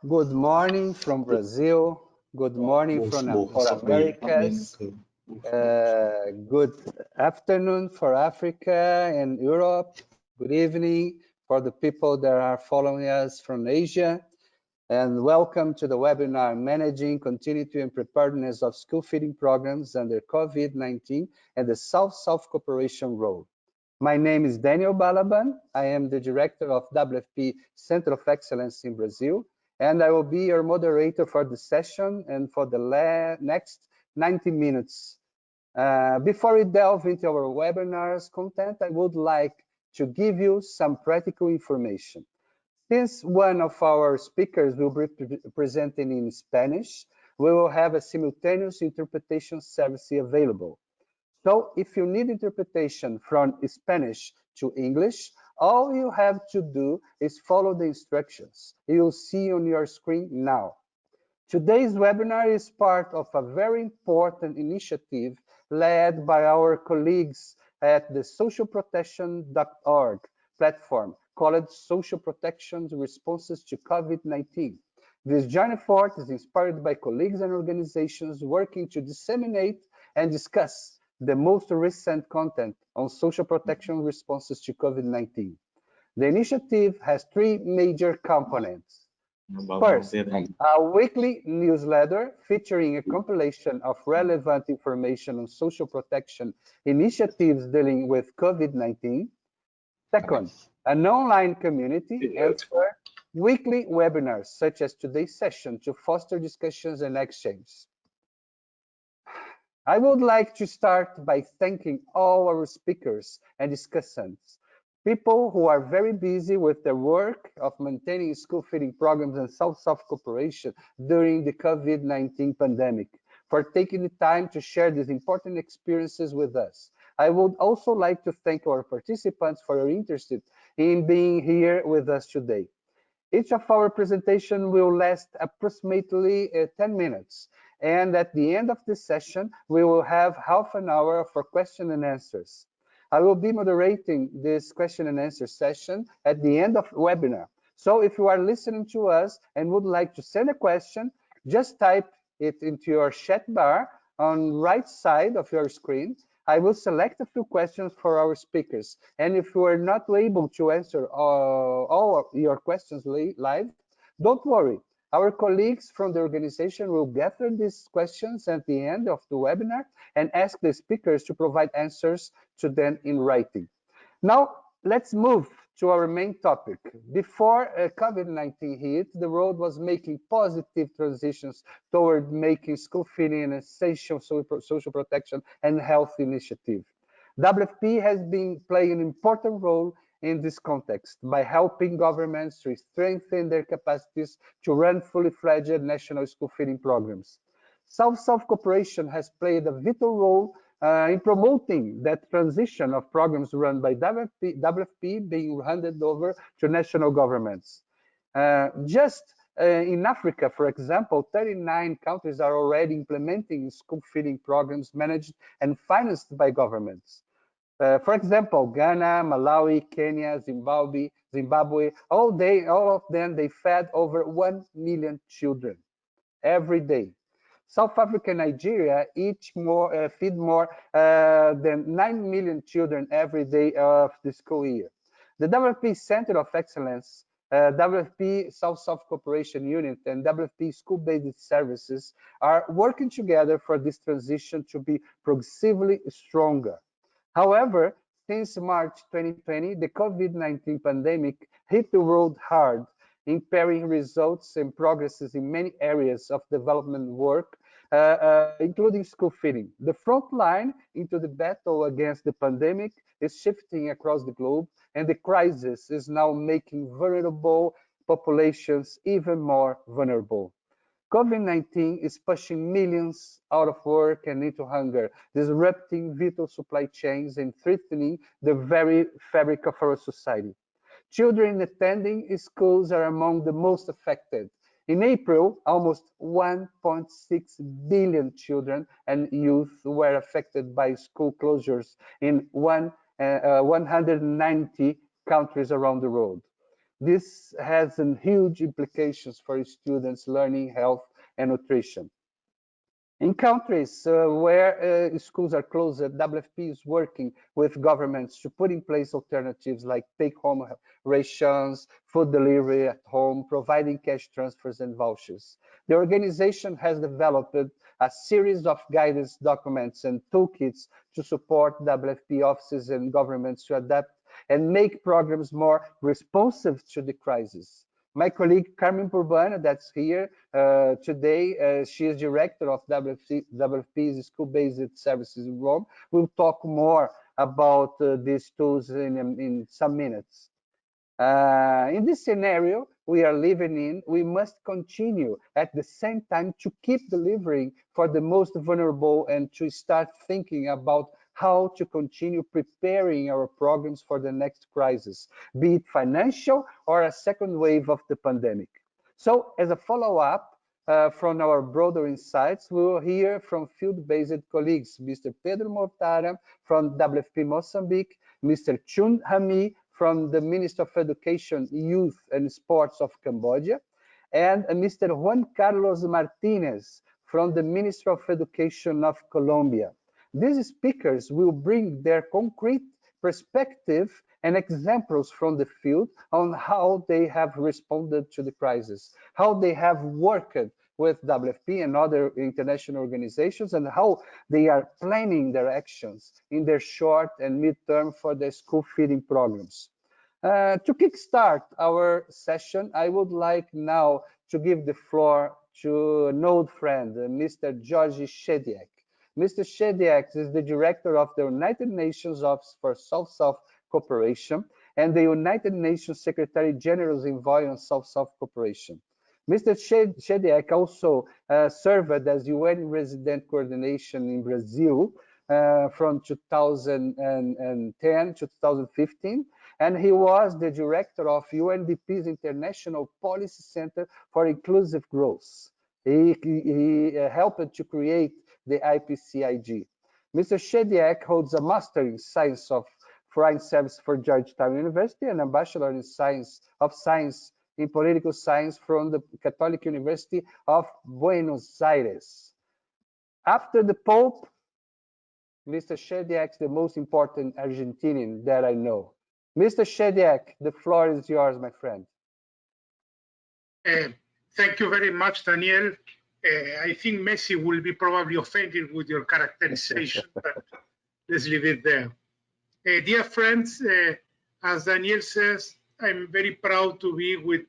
Good morning from Brazil. Good morning for Americas. Good afternoon for Africa and Europe. Good evening for the people that are following us from Asia. And welcome to the webinar Managing Continuity and Preparedness of School Feeding Programs under COVID-19 and the South-South Cooperation Role. My name is Daniel Balaban. I am the director of WFP Center of Excellence in Brazil, and I will be your moderator for the session and for the next 90 minutes. Before we delve into our webinar's content, I would like to give you some practical information. Since one of our speakers will be presenting in Spanish, we will have a simultaneous interpretation service available. So if you need interpretation from Spanish to English, all you have to do is follow the instructions you'll see on your screen now. Today's webinar is part of a very important initiative led by our colleagues at the socialprotection.org platform called Social Protection Responses to COVID-19. This joint effort is inspired by colleagues and organizations working to disseminate and discuss the most recent content on social protection responses to COVID-19. The initiative has three major components. First, a weekly newsletter featuring a compilation of relevant information on social protection initiatives dealing with COVID-19. Second, an online community, and third, weekly webinars such as today's session to foster discussions and exchange. I would like to start by thanking all our speakers and discussants, people who are very busy with their work of maintaining school feeding programs and South-South cooperation during the COVID-19 pandemic, for taking the time to share these important experiences with us. I would also like to thank our participants for your interest in being here with us today. Each of our presentation will last approximately 10 minutes. And at the end of this session, we will have half an hour for question and answers. I will be moderating this question and answer session at the end of the webinar. So if you are listening to us and would like to send a question, just type it into your chat bar on the right side of your screen. I will select a few questions for our speakers. And if you are not able to answer all your questions live, don't worry. Our colleagues from the organization will gather these questions at the end of the webinar and ask the speakers to provide answers to them in writing. Now, let's move to our main topic. Before COVID-19 hit, the world was making positive transitions toward making school feeding an essential social protection and health initiative. WFP has been playing an important role in this context by helping governments to strengthen their capacities to run fully fledged national school feeding programs. South-South cooperation has played a vital role in promoting that transition of programs run by WFP being handed over to national governments. In Africa, for example, 39 countries are already implementing school feeding programs managed and financed by governments. For example, Ghana, Malawi, Kenya, Zimbabwe, all of them, they fed over 1 million children every day. South Africa and Nigeria each feed more than 9 million children every day of the school year. The WFP Center of Excellence, WFP South-South Cooperation Unit, and WFP School-Based Services are working together for this transition to be progressively stronger. However, since March 2020, the COVID-19 pandemic hit the world hard, impairing results and progresses in many areas of development work, including school feeding. The front line into the battle against the pandemic is shifting across the globe, and the crisis is now making vulnerable populations even more vulnerable. COVID-19 is pushing millions out of work and into hunger, disrupting vital supply chains and threatening the very fabric of our society. Children attending schools are among the most affected. In April, almost 1.6 billion children and youth were affected by school closures in 190 countries around the world. This has huge implications for students learning health and nutrition. In countries where schools are closed, WFP is working with governments to put in place alternatives like take-home rations, food delivery at home, providing cash transfers and vouchers. The organization has developed a series of guidance documents and toolkits to support WFP offices and governments to adapt and make programs more responsive to the crisis. My colleague Carmen Burbana, that's here today, she is director of WFP's school-based services in Rome. We'll talk more about these tools in some minutes. In this scenario we are living in, we must continue at the same time to keep delivering for the most vulnerable and to start thinking about how to continue preparing our programs for the next crisis, be it financial or a second wave of the pandemic. So as a follow-up from our broader insights, we will hear from field-based colleagues, Mr. Pedro Mortara from WFP Mozambique, Mr. Chun Hami from the Ministry of Education, Youth and Sports of Cambodia, and Mr. Juan Carlos Martinez from the Ministry of Education of Colombia. These speakers will bring their concrete perspective and examples from the field on how they have responded to the crisis, how they have worked with WFP and other international organizations, and how they are planning their actions in their short and mid-term for their school feeding programs. To kickstart our session, I would like now to give the floor to an old friend, Mr. George Shediak. Mr. Shediak is the director of the United Nations Office for South-South Cooperation and the United Nations Secretary General's Envoy on South-South Cooperation. Mr. Shediak also served as UN Resident Coordination in Brazil from 2010 to 2015, and he was the director of UNDP's International Policy Center for Inclusive Growth. He helped to create the IPCIG. Mr. Shediak holds a Master in Science of Foreign Service for Georgetown University and a Bachelor in Science in Political Science from the Catholic University of Buenos Aires. After the Pope, Mr. Shediak is the most important Argentinian that I know. Mr. Shediak, the floor is yours, my friend. Thank you very much, Daniel. I think Messi will be probably offended with your characterization, but let's leave it there. Dear friends, as Daniel says, I'm very proud to be with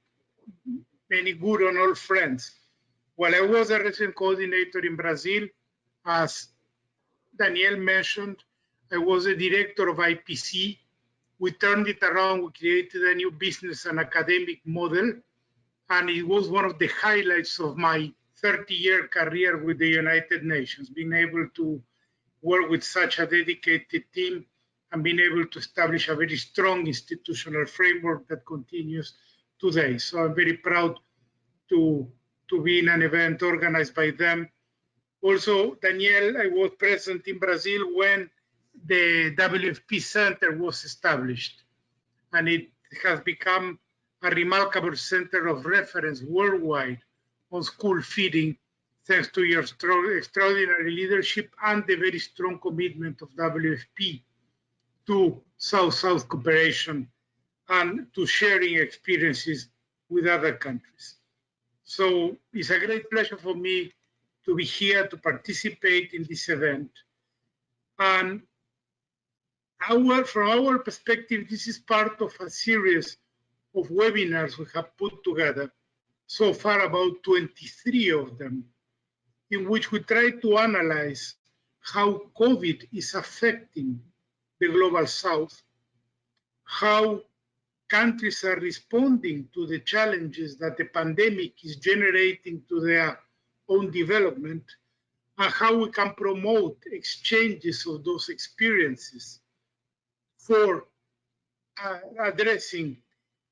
many good and old friends. While I was a resident coordinator in Brazil, as Daniel mentioned, I was a director of IPC. We turned it around, we created a new business and academic model, and it was one of the highlights of my 30-year career with the United Nations, being able to work with such a dedicated team and being able to establish a very strong institutional framework that continues today. So I'm very proud to be in an event organized by them. Also, Daniel, I was present in Brazil when the WFP Center was established, and it has become a remarkable center of reference worldwide on school feeding, thanks to your extraordinary leadership and the very strong commitment of WFP to South-South cooperation and to sharing experiences with other countries. So it's a great pleasure for me to be here to participate in this event. And from our perspective, this is part of a series of webinars we have put together, so far about 23 of them, in which we try to analyze how COVID is affecting the global South, how countries are responding to the challenges that the pandemic is generating to their own development, and how we can promote exchanges of those experiences for addressing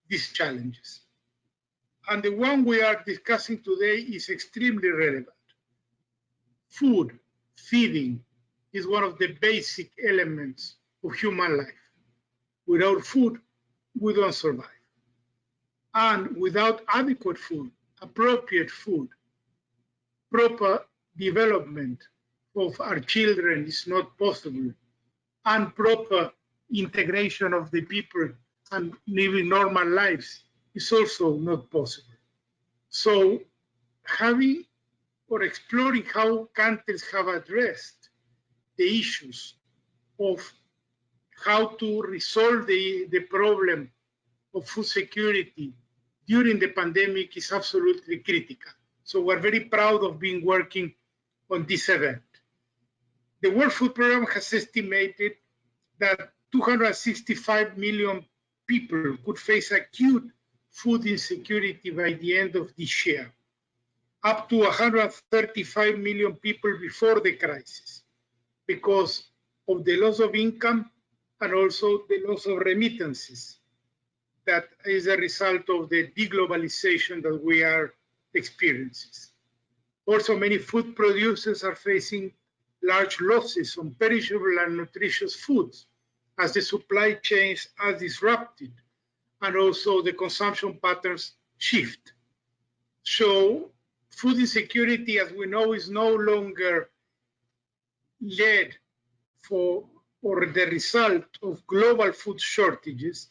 these challenges. And the one we are discussing today is extremely relevant. Food, feeding, is one of the basic elements of human life. Without food, we don't survive. And without adequate food, appropriate food, proper development of our children is not possible, and proper integration of the people and living normal lives is also not possible. So having or exploring how countries have addressed the issues of how to resolve the problem of food security during the pandemic is absolutely critical. So we're very proud of being working on this event. The World Food Programme has estimated that 265 million people could face acute food insecurity by the end of this year, up to 135 million people before the crisis, because of the loss of income and also the loss of remittances that is a result of the deglobalization that we are experiencing. Also, many food producers are facing large losses on perishable and nutritious foods as the supply chains are disrupted and also the consumption patterns shift. So food insecurity, as we know, is no longer led for or the result of global food shortages,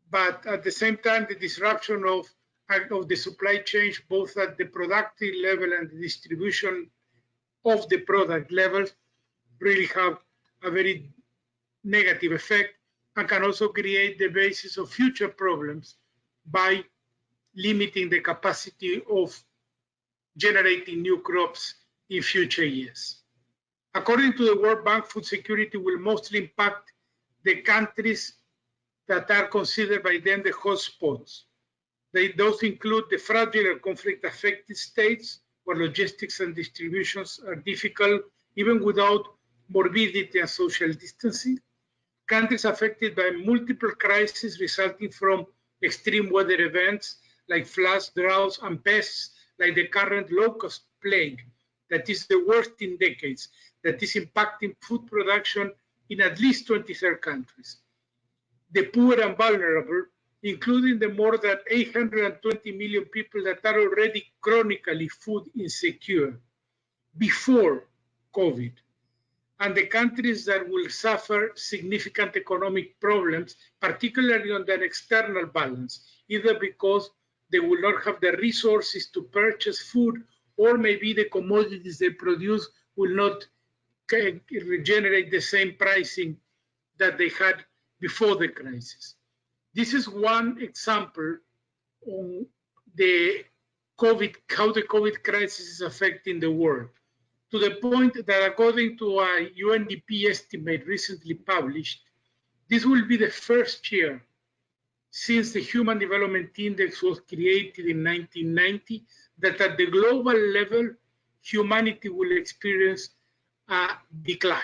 but at the same time, the disruption of the supply chain, both at the productive level and the distribution of the product levels, really have a very negative effect and can also create the basis of future problems by limiting the capacity of generating new crops in future years. According to the World Bank, food security will mostly impact the countries that are considered by them the hotspots. Those include the fragile or conflict-affected states, where logistics and distributions are difficult, even without morbidity and social distancing. Countries affected by multiple crises resulting from extreme weather events like floods, droughts, and pests, like the current locust plague, that is the worst in decades, that is impacting food production in at least 23 countries. The poor and vulnerable, including the more than 820 million people that are already chronically food insecure before COVID, and the countries that will suffer significant economic problems, particularly on their external balance, either because they will not have the resources to purchase food, or maybe the commodities they produce will not regenerate the same pricing that they had before the crisis. This is one example on the COVID, how the COVID crisis is affecting the world, to the point that according to a UNDP estimate recently published, this will be the first year since the Human Development Index was created in 1990 that at the global level, humanity will experience a decline,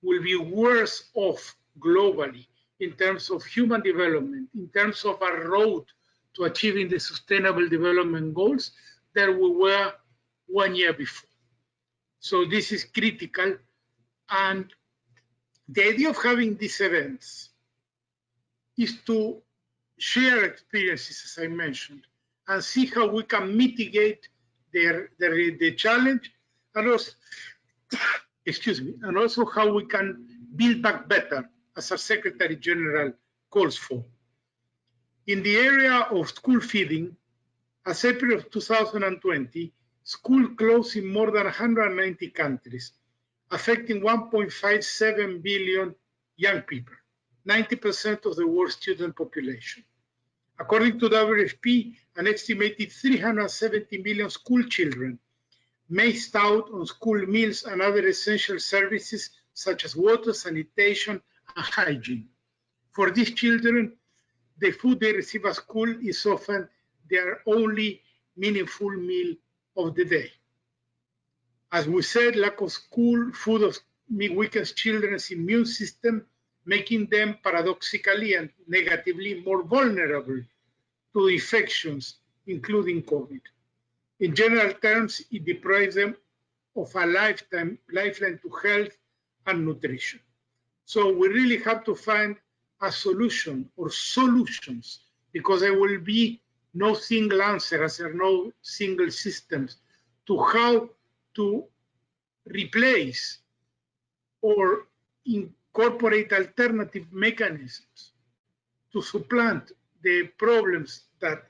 will be worse off globally in terms of human development, in terms of our road to achieving the Sustainable Development Goals than we were 1 year before. So this is critical. And the idea of having these events is to share experiences, as I mentioned, and see how we can mitigate the challenge, and also, excuse me, and also how we can build back better, as our Secretary General calls for. In the area of school feeding, as April of 2020, schools closed in more than 190 countries, affecting 1.57 billion young people, 90% of the world's student population. According to WFP, an estimated 370 million school children missed out on school meals and other essential services such as water, sanitation, and hygiene. For these children, the food they receive at school is often their only meaningful meal of the day. As we said, lack of school food weakens children's immune system, making them paradoxically and negatively more vulnerable to infections, including COVID. In general terms, it deprives them of a lifeline to health and nutrition. So we really have to find a solution or solutions because there will be no single answers or no single systems to how to replace or incorporate alternative mechanisms to supplant the problems that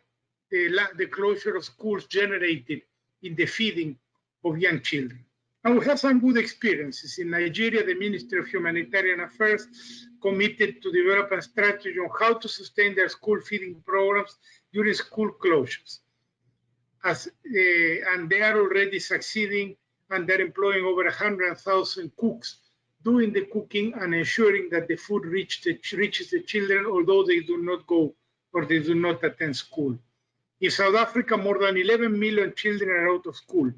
the closure of schools generated in the feeding of young children. And we have some good experiences. In Nigeria, the Ministry of Humanitarian Affairs committed to develop a strategy on how to sustain their school feeding programs during school closures. And they are already succeeding, and they're employing over 100,000 cooks doing the cooking and ensuring that the food reaches the children, although they do not go or they do not attend school. In South Africa, more than 11 million children are out of school.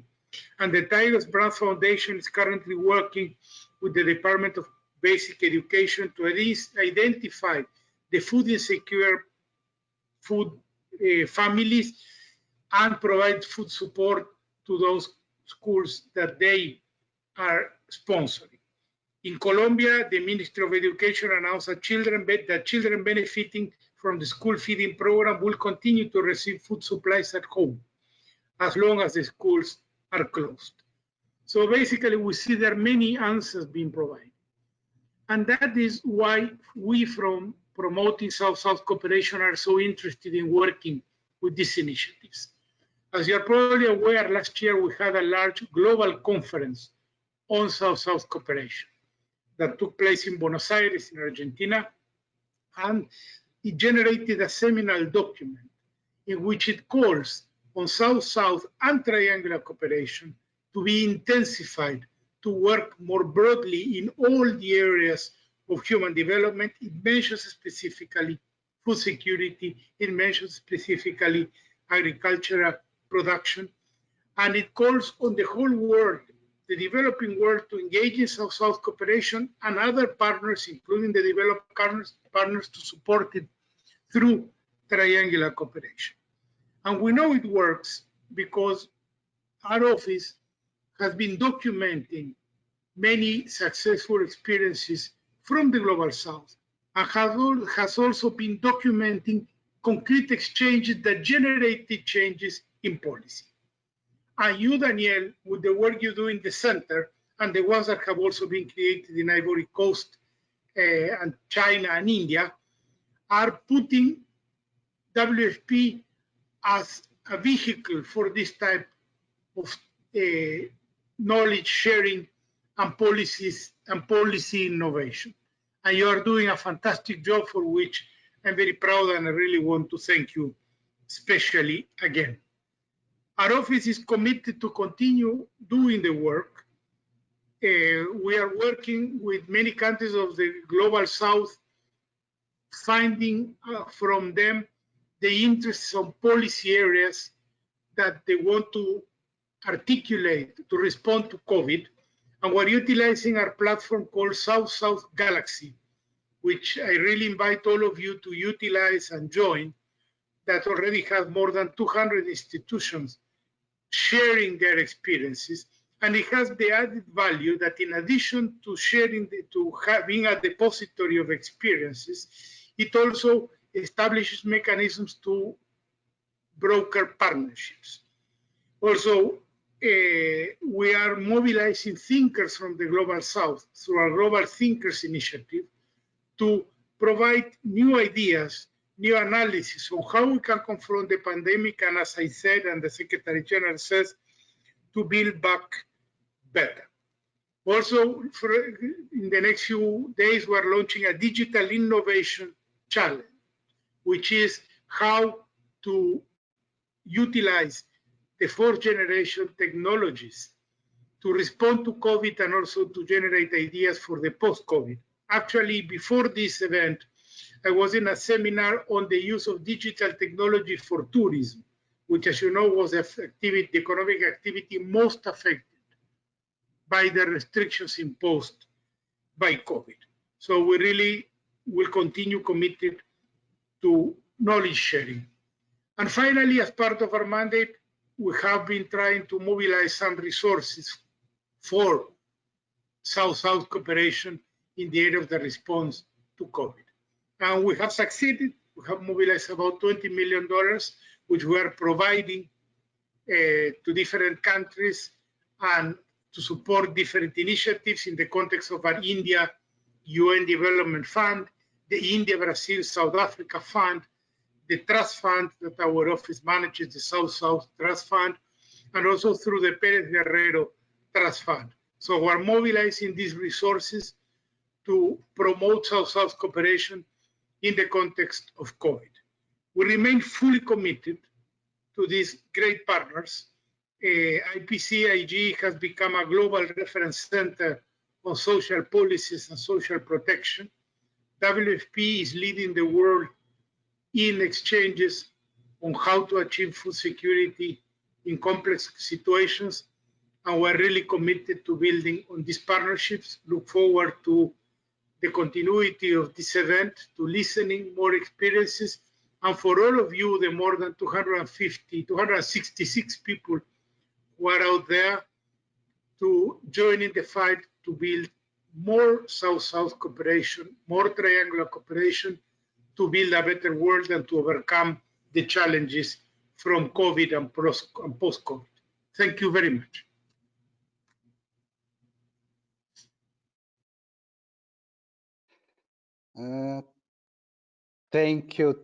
And the Tigers Brand Foundation is currently working with the Department of Basic Education to identify the food insecure families and provide food support to those schools that they are sponsoring. In Colombia, the Ministry of Education announced that children benefiting from the school feeding program will continue to receive food supplies at home as long as the schools are closed. So basically, we see there are many answers being provided. And that is why we from Promoting South-South Cooperation are so interested in working with these initiatives. As you're probably aware, last year we had a large global conference on South-South cooperation that took place in Buenos Aires in Argentina, and it generated a seminal document in which it calls on South-South and triangular cooperation to be intensified to work more broadly in all the areas of human development. It mentions specifically food security, it mentions specifically agricultural production, and it calls on the whole world, the developing world, to engage in South-South cooperation and other partners, including the developed partners, to support it through triangular cooperation. And we know it works because our office has been documenting many successful experiences from the Global South and has also been documenting concrete exchanges that generated changes in policy. And you, Daniel, with the work you do in the center and the ones that have also been created in Ivory Coast and China and India, are putting WFP as a vehicle for this type of knowledge sharing and policy innovation. And you are doing a fantastic job, for which I'm very proud, and I really want to thank you especially again. Our office is committed to continue doing the work. We are working with many countries of the Global South, finding from them the interests on policy areas that they want to articulate to respond to COVID. And we're utilizing our platform called South-South Galaxy, which I really invite all of you to utilize and join, that already has more than 200 institutions sharing their experiences. And it has the added value that in addition to sharing, being a depository of experiences, it also establishes mechanisms to broker partnerships. Also, we are mobilizing thinkers from the Global South through our Global Thinkers Initiative to provide new ideas, new analysis on how we can confront the pandemic, and as I said, and the Secretary General says, to build back better. Also, in the next few days, we're launching a digital innovation challenge, which is how to utilize the fourth generation technologies to respond to COVID and also to generate ideas for the post-COVID. Actually, before this event, I was in a seminar on the use of digital technology for tourism, which, as you know, was the economic activity most affected by the restrictions imposed by COVID. So we really will continue committed to knowledge sharing. And finally, as part of our mandate, we have been trying to mobilize some resources for South-South cooperation in the area of the response to COVID. And we have succeeded. We have mobilized about $20 million, which we are providing to different countries and to support different initiatives in the context of our India UN Development Fund, the India, Brazil, South Africa Fund, the trust fund that our office manages, the South-South Trust Fund, and also through the Perez Guerrero Trust Fund. So we're mobilizing these resources to promote South-South cooperation in the context of COVID. We remain fully committed to these great partners. IPCIG has become a global reference center on social policies and social protection. WFP is leading the world in exchanges on how to achieve food security in complex situations. And we're really committed to building on these partnerships. Look forward to the continuity of this event, to listening more experiences, and for all of you, the more than 266 people who are out there, to join in the fight to build more South-South cooperation, more triangular cooperation, to build a better world and to overcome the challenges from COVID and post-COVID. Thank you very much. Thank you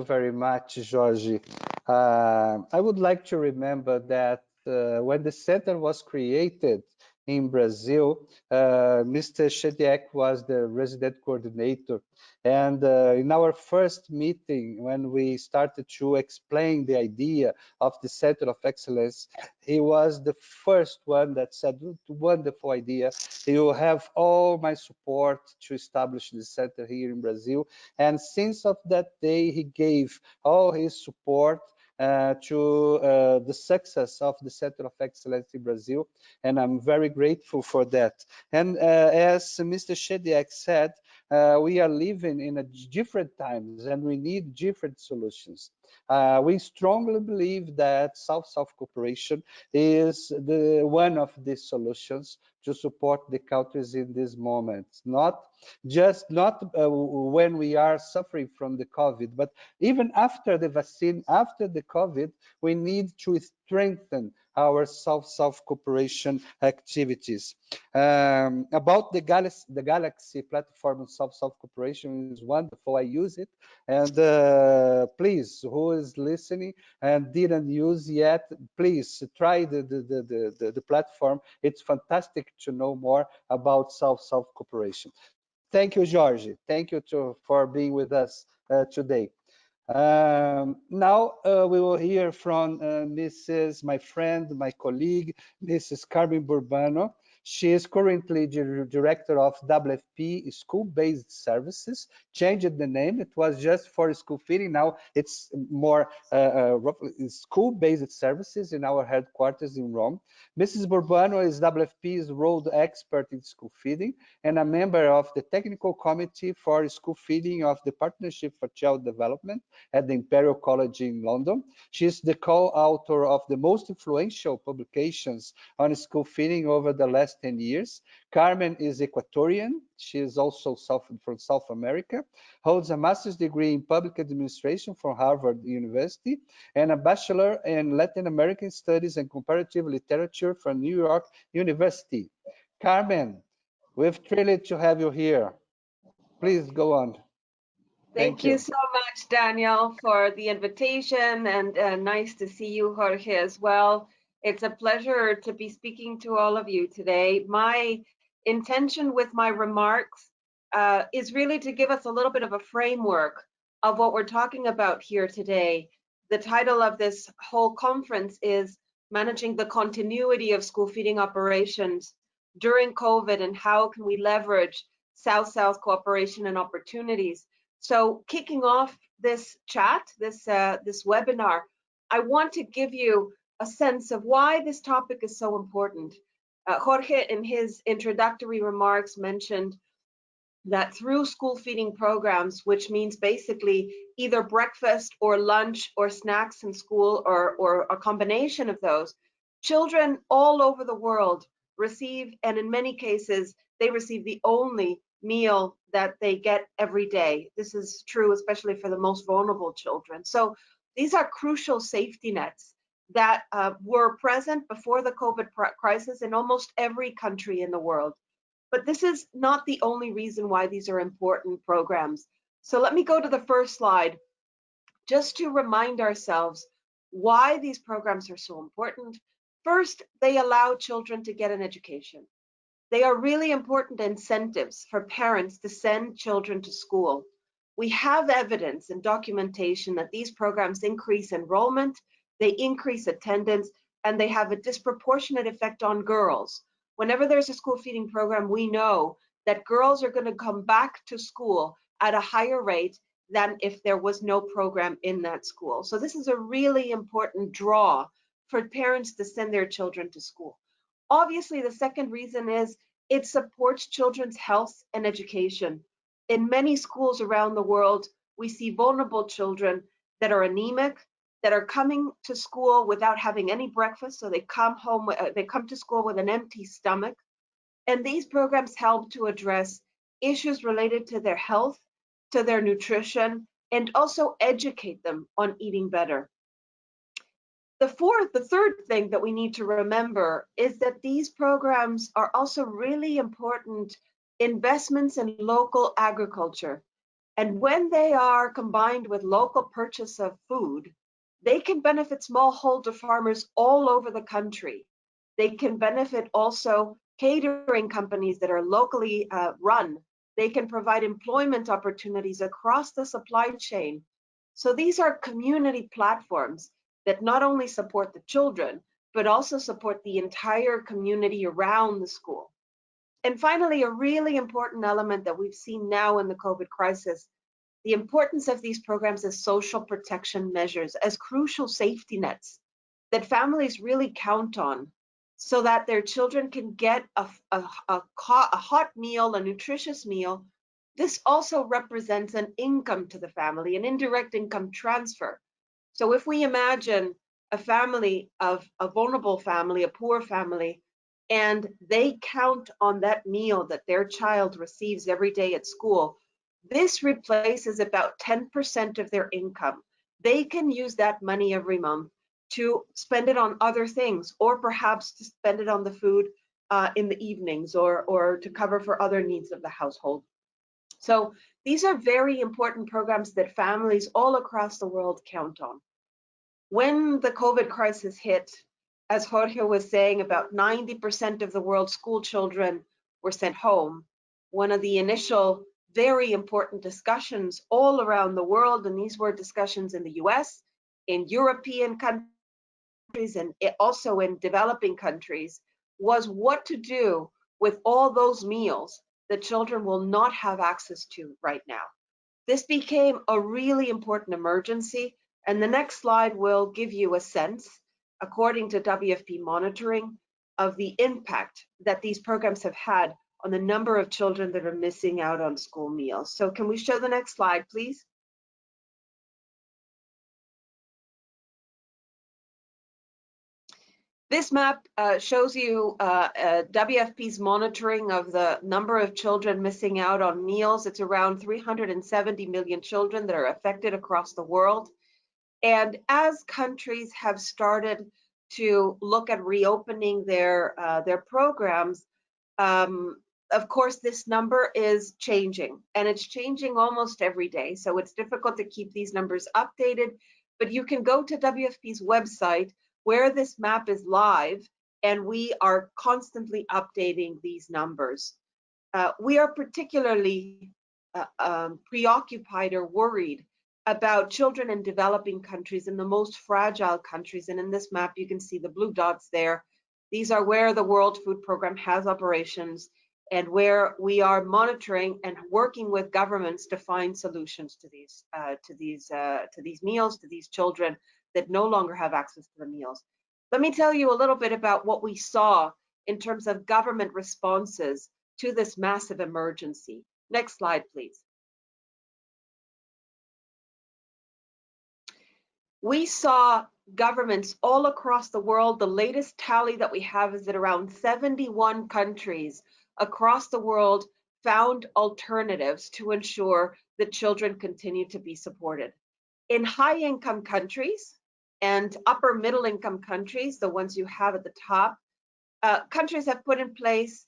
very much, Jorge. I would like to remember that when the center was created in Brazil, Mr. Shediac was the resident coordinator. And in our first meeting, when we started to explain the idea of the Center of Excellence, he was the first one that said, wonderful idea. You have all my support to establish the center here in Brazil. And since of that day, he gave all his support to the success of the Center of Excellence in Brazil, and I'm very grateful for that. And as Mr. Shediac said, we are living in a different times and we need different solutions. We strongly believe that South-South cooperation is one of the solutions to support the countries in this moment. Not when we are suffering from the COVID, but even after the vaccine, after the COVID, we need to strengthen our South-South cooperation activities. About the Galaxy platform of South-South cooperation is wonderful. I use it, and please, who is listening and didn't use yet, please try the platform. It's fantastic to know more about South-South cooperation. Thank you, Jorge. Thank you for being with us today. Now we will hear from my friend, my colleague, Mrs. Carmen Burbano. She is currently the director of WFP School-Based Services. Changed the name. It was just for school feeding. Now it's more school-based services in our headquarters in Rome. Mrs. Burbano is WFP's road expert in school feeding and a member of the technical committee for school feeding of the Partnership for Child Development at the Imperial College in London. She is the co-author of the most influential publications on school feeding over the last 10 years. Carmen is Ecuadorian. She is also from South America, holds a master's degree in public administration from Harvard University, and a bachelor in Latin American studies and comparative literature from New York University. Carmen, we're thrilled to have you here. Please go on. Thank you so much, Daniel, for the invitation, and nice to see you, Jorge, as well. It's a pleasure to be speaking to all of you today. My intention with my remarks is really to give us a little bit of a framework of what we're talking about here today. The title of this whole conference is Managing the Continuity of School Feeding Operations During COVID, and How Can We Leverage South-South Cooperation and Opportunities. So kicking off this chat, this webinar, I want to give you a sense of why this topic is so important. Jorge, in his introductory remarks, mentioned that through school feeding programs, which means basically either breakfast or lunch or snacks in school or a combination of those, children all over the world receive, and in many cases, they receive the only meal that they get every day. This is true especially for the most vulnerable children. So these are crucial safety nets that were present before the COVID crisis in almost every country in the world. But this is not the only reason why these are important programs. So let me go to the first slide just to remind ourselves why these programs are so important. First, they allow children to get an education. They are really important incentives for parents to send children to school. We have evidence and documentation that these programs increase enrollment, they increase attendance, and they have a disproportionate effect on girls. Whenever there's a school feeding program, we know that girls are going to come back to school at a higher rate than if there was no program in that school. So this is a really important draw for parents to send their children to school. Obviously, the second reason is it supports children's health and education. In many schools around the world, we see vulnerable children that are anemic, that are coming to school without having any breakfast, so they come to school with an empty stomach. And these programs help to address issues related to their health, to their nutrition, and also educate them on eating better. The third thing that we need to remember is that these programs are also really important investments in local agriculture. And when they are combined with local purchase of food, they can benefit smallholder farmers all over the country. They can benefit also catering companies that are locally run. They can provide employment opportunities across the supply chain. So these are community platforms that not only support the children, but also support the entire community around the school. And finally, a really important element that we've seen now in the COVID crisis, the importance of these programs as social protection measures, as crucial safety nets that families really count on so that their children can get a hot meal, a nutritious meal. This also represents an income to the family, an indirect income transfer. So if we imagine a family of a vulnerable family, a poor family, and they count on that meal that their child receives every day at school, this replaces about 10% of their income. They can use that money every month to spend it on other things, or perhaps to spend it on the food in the evenings, or to cover for other needs of the household. So these are very important programs that families all across the world count on. When the COVID crisis hit, as Jorge was saying, about 90% of the world's school children were sent home. One of the initial very important discussions all around the world, and these were discussions in the US, in European countries, and also in developing countries, was what to do with all those meals that children will not have access to right now. This became a really important emergency, and the next slide will give you a sense, according to WFP monitoring, of the impact that these programs have had on the number of children that are missing out on school meals. So can we show the next slide, please? This map shows you WFP's monitoring of the number of children missing out on meals. It's around 370 million children that are affected across the world. And as countries have started to look at reopening their programs, of course, this number is changing, and it's changing almost every day. So it's difficult to keep these numbers updated, but you can go to WFP's website where this map is live, and we are constantly updating these numbers. We are particularly preoccupied or worried about children in developing countries, in the most fragile countries. And in this map, you can see the blue dots there. These are where the World Food Program has operations, and where we are monitoring and working with governments to find solutions to these meals, to these children that no longer have access to the meals. Let me tell you a little bit about what we saw in terms of government responses to this massive emergency. Next slide, please. We saw governments all across the world. The latest tally that we have is that around 71 countries across the world found alternatives to ensure that children continue to be supported. In high-income countries and upper middle-income countries, the ones you have at the top, countries have put in place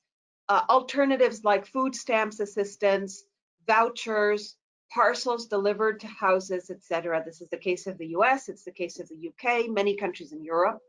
alternatives like food stamps assistance, vouchers, parcels delivered to houses, etc. This is the case of the US, it's the case of the UK, many countries in Europe.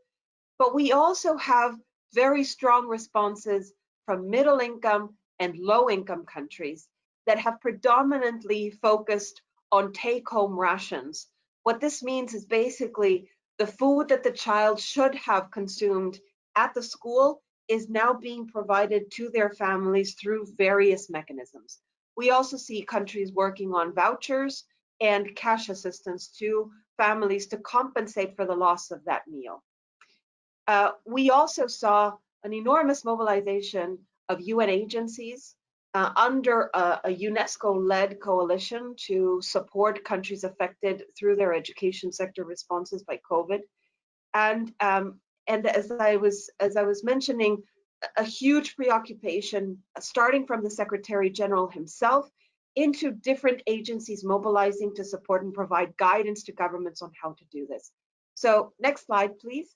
But we also have very strong responses from middle income and low income countries that have predominantly focused on take-home rations. What this means is basically the food that the child should have consumed at the school is now being provided to their families through various mechanisms. We also see countries working on vouchers and cash assistance to families to compensate for the loss of that meal. We also saw an enormous mobilization of UN agencies under a UNESCO-led coalition to support countries affected through their education sector responses by COVID. And as I was mentioning, a huge preoccupation starting from the Secretary General himself into different agencies mobilizing to support and provide guidance to governments on how to do this. So next slide, please.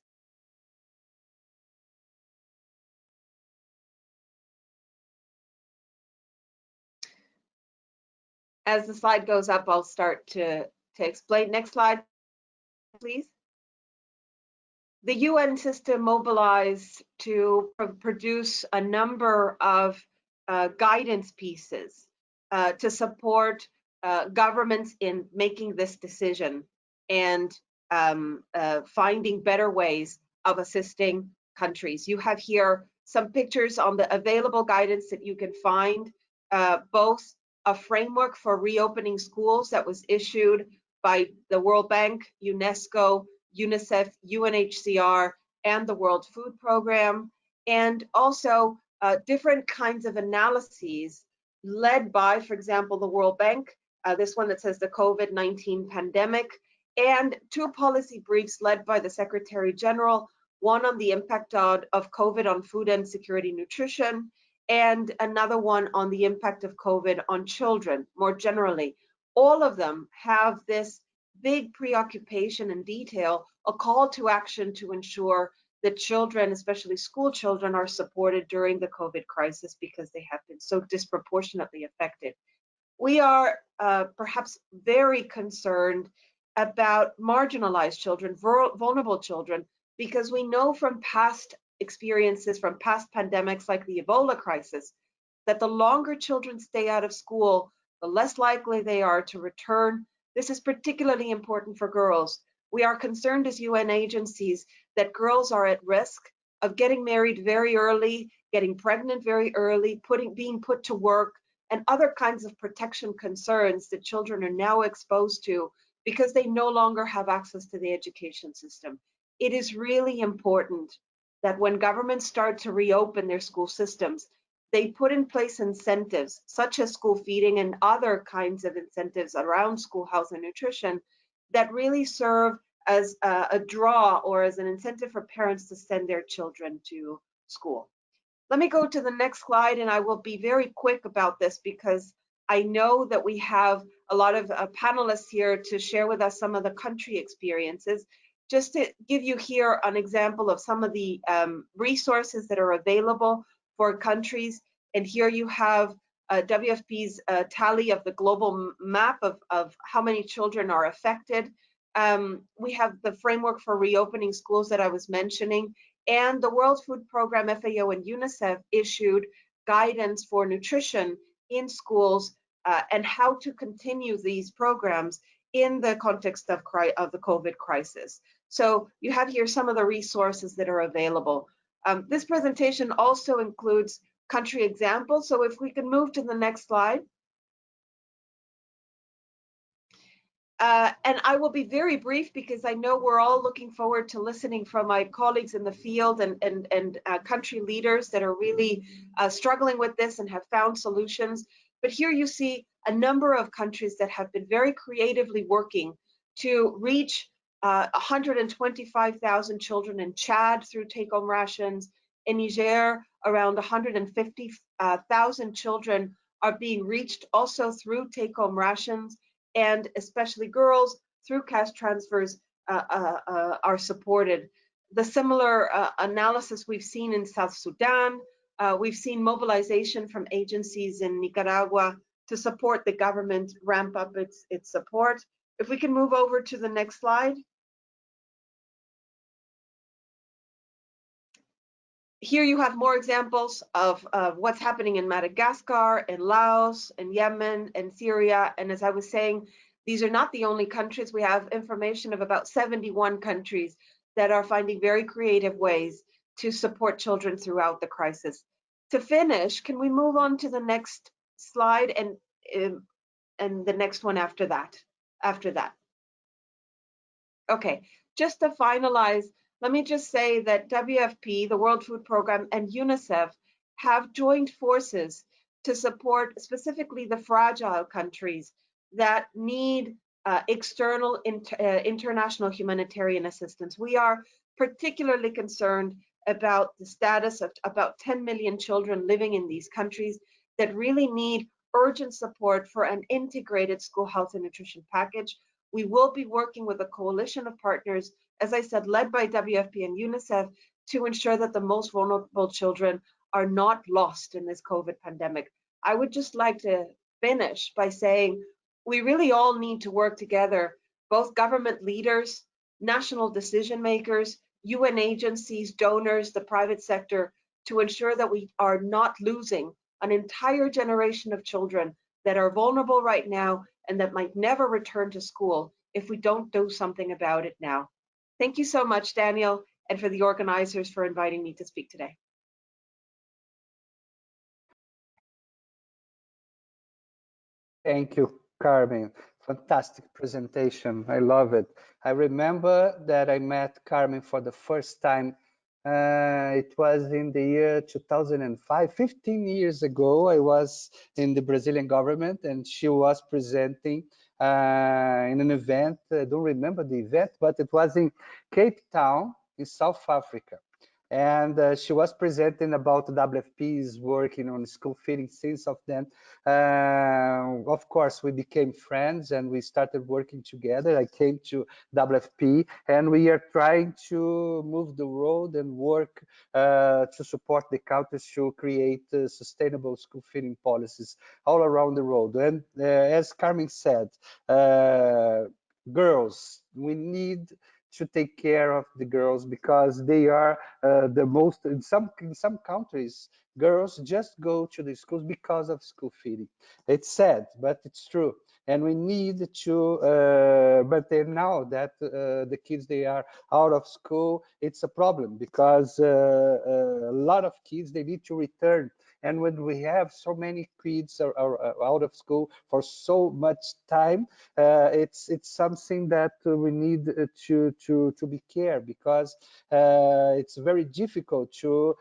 As the slide goes up, I'll start to explain. Next slide, please. The UN system mobilized to produce a number of guidance pieces to support governments in making this decision and finding better ways of assisting countries. You have here some pictures on the available guidance that you can find, both a framework for reopening schools that was issued by the World Bank, UNESCO, UNICEF, UNHCR, and the World Food Program, and also different kinds of analyses led by, for example, the World Bank, this one that says the COVID-19 pandemic, and two policy briefs led by the Secretary General, one on the impact of COVID on food and security nutrition, and another one on the impact of COVID on children more generally. All of them have this big preoccupation and detail, a call to action to ensure that children, especially school children, are supported during the COVID crisis because they have been so disproportionately affected. We are perhaps very concerned about marginalized children, vulnerable children, because we know from past experiences, from past pandemics like the Ebola crisis, that the longer children stay out of school, the less likely they are to return. This is particularly important for girls. We are concerned as UN agencies that girls are at risk of getting married very early, getting pregnant very early, being put to work, and other kinds of protection concerns that children are now exposed to because they no longer have access to the education system. It is really important that when governments start to reopen their school systems, they put in place incentives such as school feeding and other kinds of incentives around school health and nutrition that really serve as a draw or as an incentive for parents to send their children to school. Let me go to the next slide, and I will be very quick about this because I know that we have a lot of panelists here to share with us some of the country experiences. Just to give you here an example of some of the resources that are available for countries. And here you have WFP's tally of the global map of how many children are affected. We have the framework for reopening schools that I was mentioning, and the World Food Program, FAO, and UNICEF issued guidance for nutrition in schools and how to continue these programs in the context of the COVID crisis. So you have here some of the resources that are available. This presentation also includes country examples. So if we can move to the next slide. And I will be very brief because I know we're all looking forward to listening from my colleagues in the field and country leaders that are really struggling with this and have found solutions. But here you see a number of countries that have been very creatively working to reach 125,000 children in Chad through take-home rations. In Niger, around 150,000 children are being reached also through take-home rations, and especially girls through cash transfers are supported. The similar analysis we've seen in South Sudan. We've seen mobilization from agencies in Nicaragua to support the government ramp up its support. If we can move over to the next slide. Here you have more examples of what's happening in Madagascar, in Laos, in Yemen, and Syria. And as I was saying, these are not the only countries. We have information of about 71 countries that are finding very creative ways to support children throughout the crisis. To finish, can we move on to the next slide and the next one after that? Okay, just to finalize, let me just say that WFP, the World Food Programme, and UNICEF have joined forces to support specifically the fragile countries that need external international humanitarian assistance. We are particularly concerned about the status of about 10 million children living in these countries that really need urgent support for an integrated school health and nutrition package. We will be working with a coalition of partners, as I said, led by WFP and UNICEF, to ensure that the most vulnerable children are not lost in this COVID pandemic. I would just like to finish by saying we really all need to work together, both government leaders, national decision makers, UN agencies, donors, the private sector, to ensure that we are not losing an entire generation of children that are vulnerable right now and that might never return to school if we don't do something about it now. Thank you so much, Daniel, and for the organizers for inviting me to speak today. Thank you, Carmen. Fantastic presentation. I love it. I remember that I met Carmen for the first time. It was in the year 2005, 15 years ago. I was in the Brazilian government and she was presenting in an event. I don't remember the event, but it was in Cape Town in South Africa. And she was presenting about WFP's working on school feeding since of then. Of course, we became friends and we started working together. I came to WFP and we are trying to move the road and work to support the countries to create sustainable school feeding policies all around the world. And as Carmen said, girls, we need to take care of the girls because they are the most, in some countries, girls just go to the schools because of school feeding. It's sad, but it's true. And we need to, but then now that the kids, they are out of school, it's a problem because a lot of kids, they need to return. And when we have so many kids are out of school for so much time, it's something that we need to be care because it's very difficult to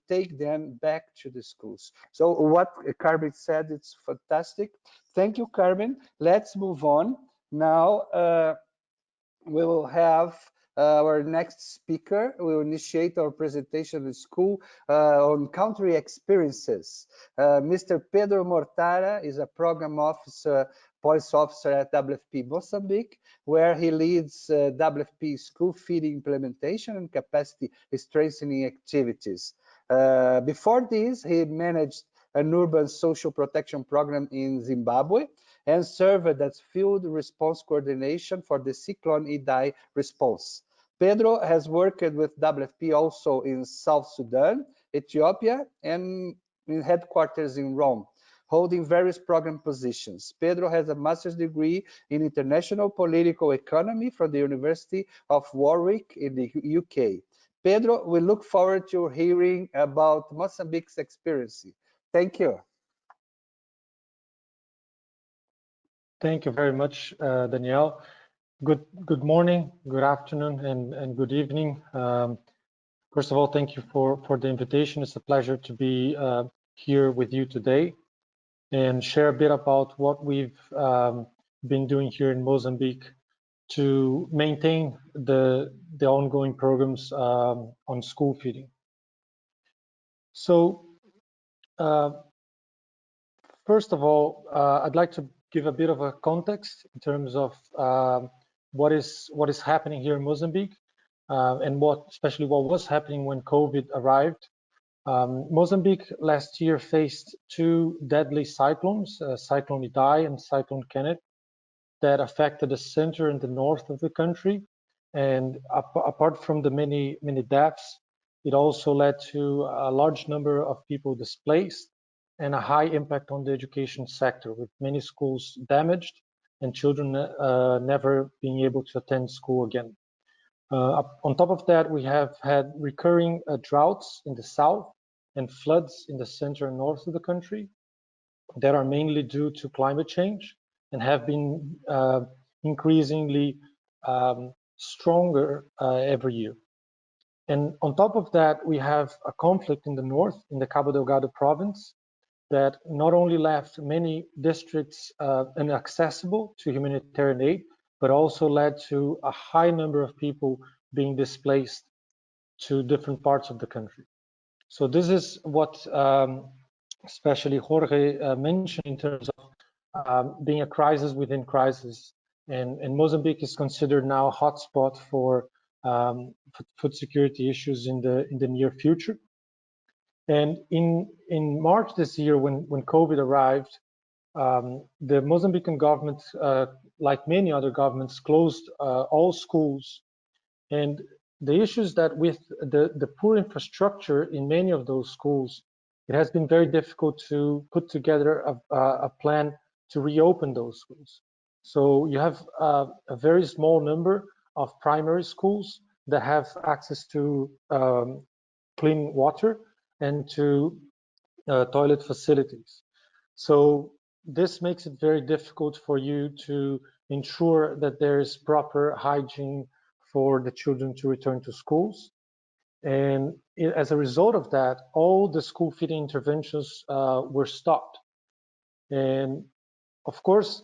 take them back to the schools. So what Carmen said, it's fantastic. Thank you, Carmen. Let's move on now. We will have our next speaker. We will initiate our presentation in school on country experiences. Mr. Pedro Mortara is a program officer, policy officer at WFP Mozambique, where he leads WFP school feeding implementation and capacity strengthening activities. Before this, he managed an urban social protection program in Zimbabwe and served as field response coordination for the Cyclone Idai response. Pedro has worked with WFP also in South Sudan, Ethiopia, and in headquarters in Rome, holding various program positions. Pedro has a master's degree in international political economy from the University of Warwick in the UK. Pedro, we look forward to hearing about Mozambique's experience. Thank you. Thank you very much, Danielle. Good morning, good afternoon, and good evening. First of all, thank you for the invitation. It's a pleasure to be here with you today and share a bit about what we've been doing here in Mozambique to maintain the ongoing programs on school feeding. So first of all, I'd like to give a bit of a context in terms of what is happening here in Mozambique, and especially what was happening when COVID arrived. Mozambique last year faced two deadly cyclones, Cyclone Idai and Cyclone Kenneth, that affected the center and the north of the country. And apart from the many deaths, it also led to a large number of people displaced and a high impact on the education sector, with many schools damaged and children never being able to attend school again. On top of that, we have had recurring droughts in the south and floods in the center and north of the country that are mainly due to climate change and have been increasingly stronger every year. And on top of that, we have a conflict in the north, in the Cabo Delgado province, that not only left many districts inaccessible to humanitarian aid, but also led to a high number of people being displaced to different parts of the country. So this is what especially Jorge mentioned in terms of being a crisis within crisis. And Mozambique is considered now a hotspot for food security issues in the near future. And in March this year, when COVID arrived, the Mozambican government, like many other governments, closed all schools. And the issues that with the poor infrastructure in many of those schools, it has been very difficult to put together a plan to reopen those schools. So you have a very small number of primary schools that have access to clean water and to toilet facilities. So this makes it very difficult for you to ensure that there is proper hygiene for the children to return to schools. And as a result of that, all the school feeding interventions were stopped. And of course,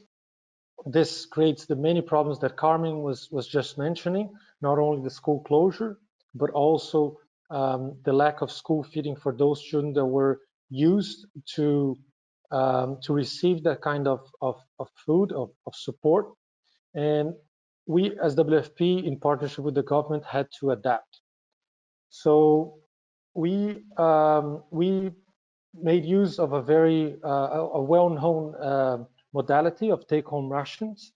this creates the many problems that Carmen was just mentioning, not only the school closure, but also the lack of school feeding for those children that were used to receive that kind of food, of support. And we as WFP, in partnership with the government, had to adapt. So we made use of a very well-known modality of take-home rations,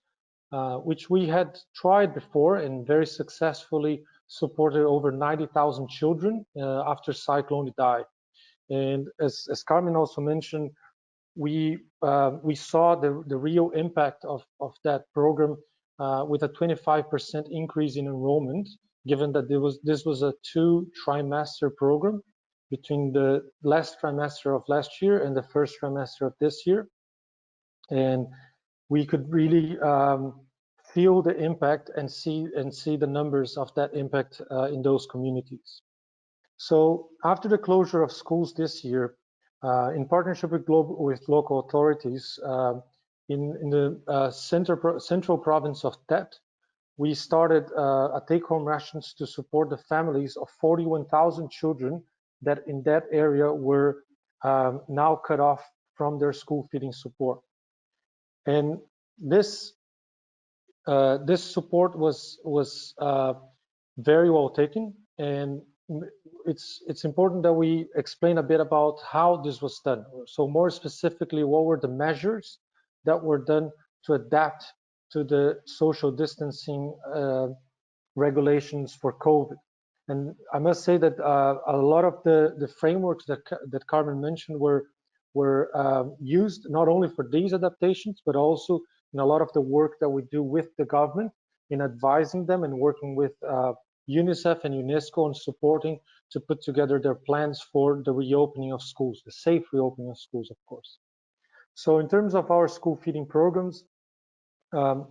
which we had tried before and very successfully supported over 90,000 children after Cyclone Idai. And as Carmen also mentioned, we saw the real impact of that program with a 25% increase in enrollment, given that this was a 2-trimester program between the last trimester of last year and the first trimester of this year. And we could really feel the impact and see the numbers of that impact in those communities. So after the closure of schools this year, in partnership with local authorities in the central province of Tet, we started a take-home rations to support the families of 41,000 children that in that area were now cut off from their school feeding support. And this support was very well taken, and it's important that we explain a bit about how this was done. So more specifically, what were the measures that were done to adapt to the social distancing regulations for COVID. And I must say that a lot of the frameworks that Carmen mentioned were used not only for these adaptations, but also in a lot of the work that we do with the government in advising them and working with UNICEF and UNESCO and supporting to put together their plans for the reopening of schools, the safe reopening of schools, of course. So in terms of our school feeding programs,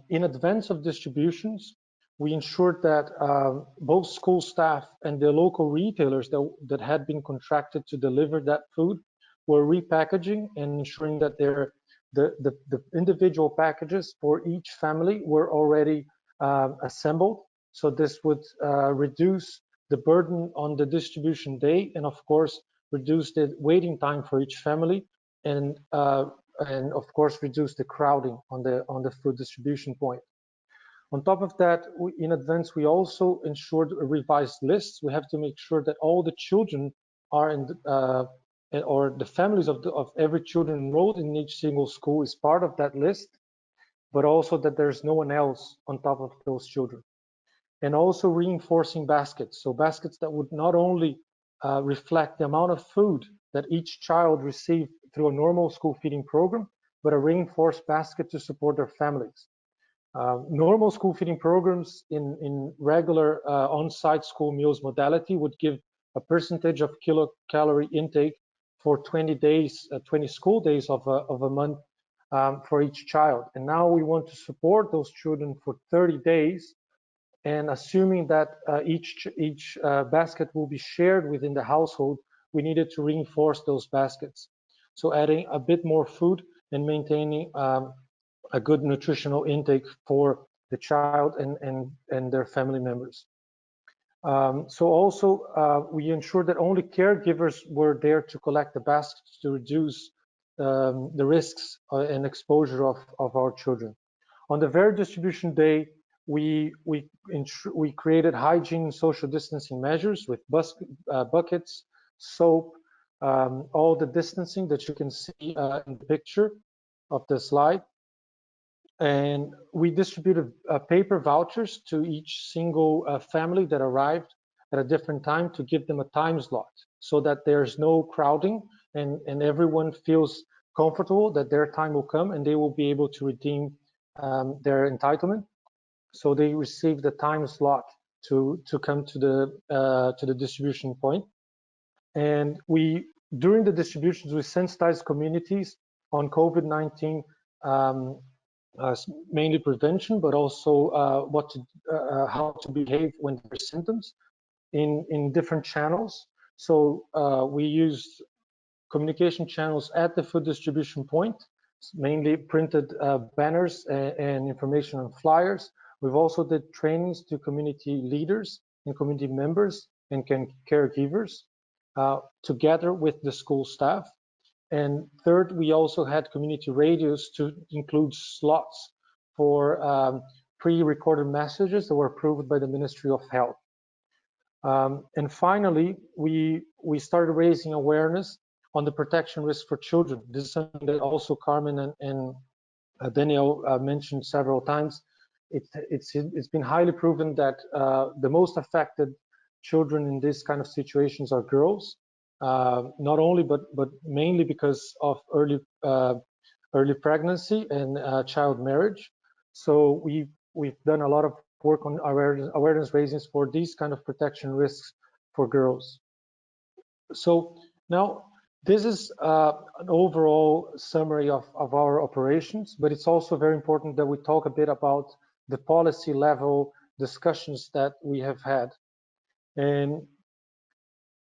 in advance of distributions, we ensured that both school staff and the local retailers that had been contracted to deliver that food were repackaging and ensuring that the individual packages for each family were already assembled. So this would reduce the burden on the distribution day and, of course, reduce the waiting time for each family and and of course reduce the crowding on the food distribution point. On top of that, in advance, we also ensured revised lists. We have to make sure that all the children are in or the families of every children enrolled in each single school is part of that list, but also that there's no one else on top of those children. And also reinforcing baskets. So baskets that would not only reflect the amount of food that each child received through a normal school feeding program, but a reinforced basket to support their families. Normal school feeding programs in regular on-site school meals modality would give a percentage of kilocalorie intake for 20 days, 20 school days of a month for each child. And now we want to support those children for 30 days. And assuming that each basket will be shared within the household, we needed to reinforce those baskets. So adding a bit more food and maintaining a good nutritional intake for the child and their family members. So also we ensured that only caregivers were there to collect the baskets to reduce the risks and exposure of our children. On the very distribution day, we created hygiene and social distancing measures with buckets, soap, all the distancing that you can see in the picture of the slide. And we distributed paper vouchers to each single family that arrived at a different time to give them a time slot so that there's no crowding and everyone feels comfortable that their time will come and they will be able to redeem their entitlement. So they received the time slot to come to the distribution point. And during the distributions, we sensitized communities on COVID-19, mainly prevention, but also how to behave when there are symptoms in different channels. So we used communication channels at the food distribution point, mainly printed banners and information on flyers. We've also did trainings to community leaders and community members and caregivers together with the school staff. And third, we also had community radios to include slots for pre-recorded messages that were approved by the Ministry of Health. And finally, we started raising awareness on the protection risk for children. This is something that also Carmen and Daniel mentioned several times. It's been highly proven that the most affected children in this kind of situations are girls, not only but mainly because of early pregnancy and child marriage. So we've done a lot of work on awareness raising for these kind of protection risks for girls. So now this is an overall summary of our operations, but it's also very important that we talk a bit about the policy level discussions that we have had. And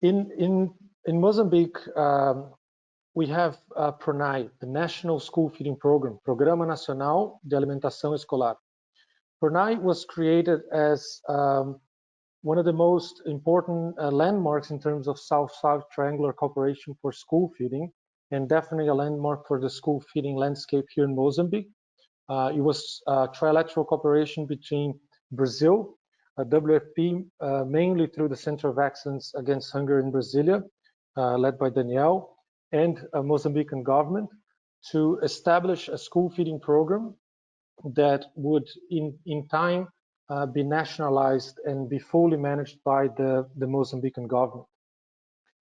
in Mozambique, we have PRONAI, the National School Feeding Program, Programa Nacional de Alimentação Escolar. PRONAI was created as one of the most important landmarks in terms of South-South triangular cooperation for school feeding, and definitely a landmark for the school feeding landscape here in Mozambique. It was trilateral cooperation between Brazil, WFP, mainly through the Center of Excellence Against Hunger in Brasilia, led by Daniel, and a Mozambican government to establish a school feeding program that would in time be nationalized and be fully managed by the Mozambican government.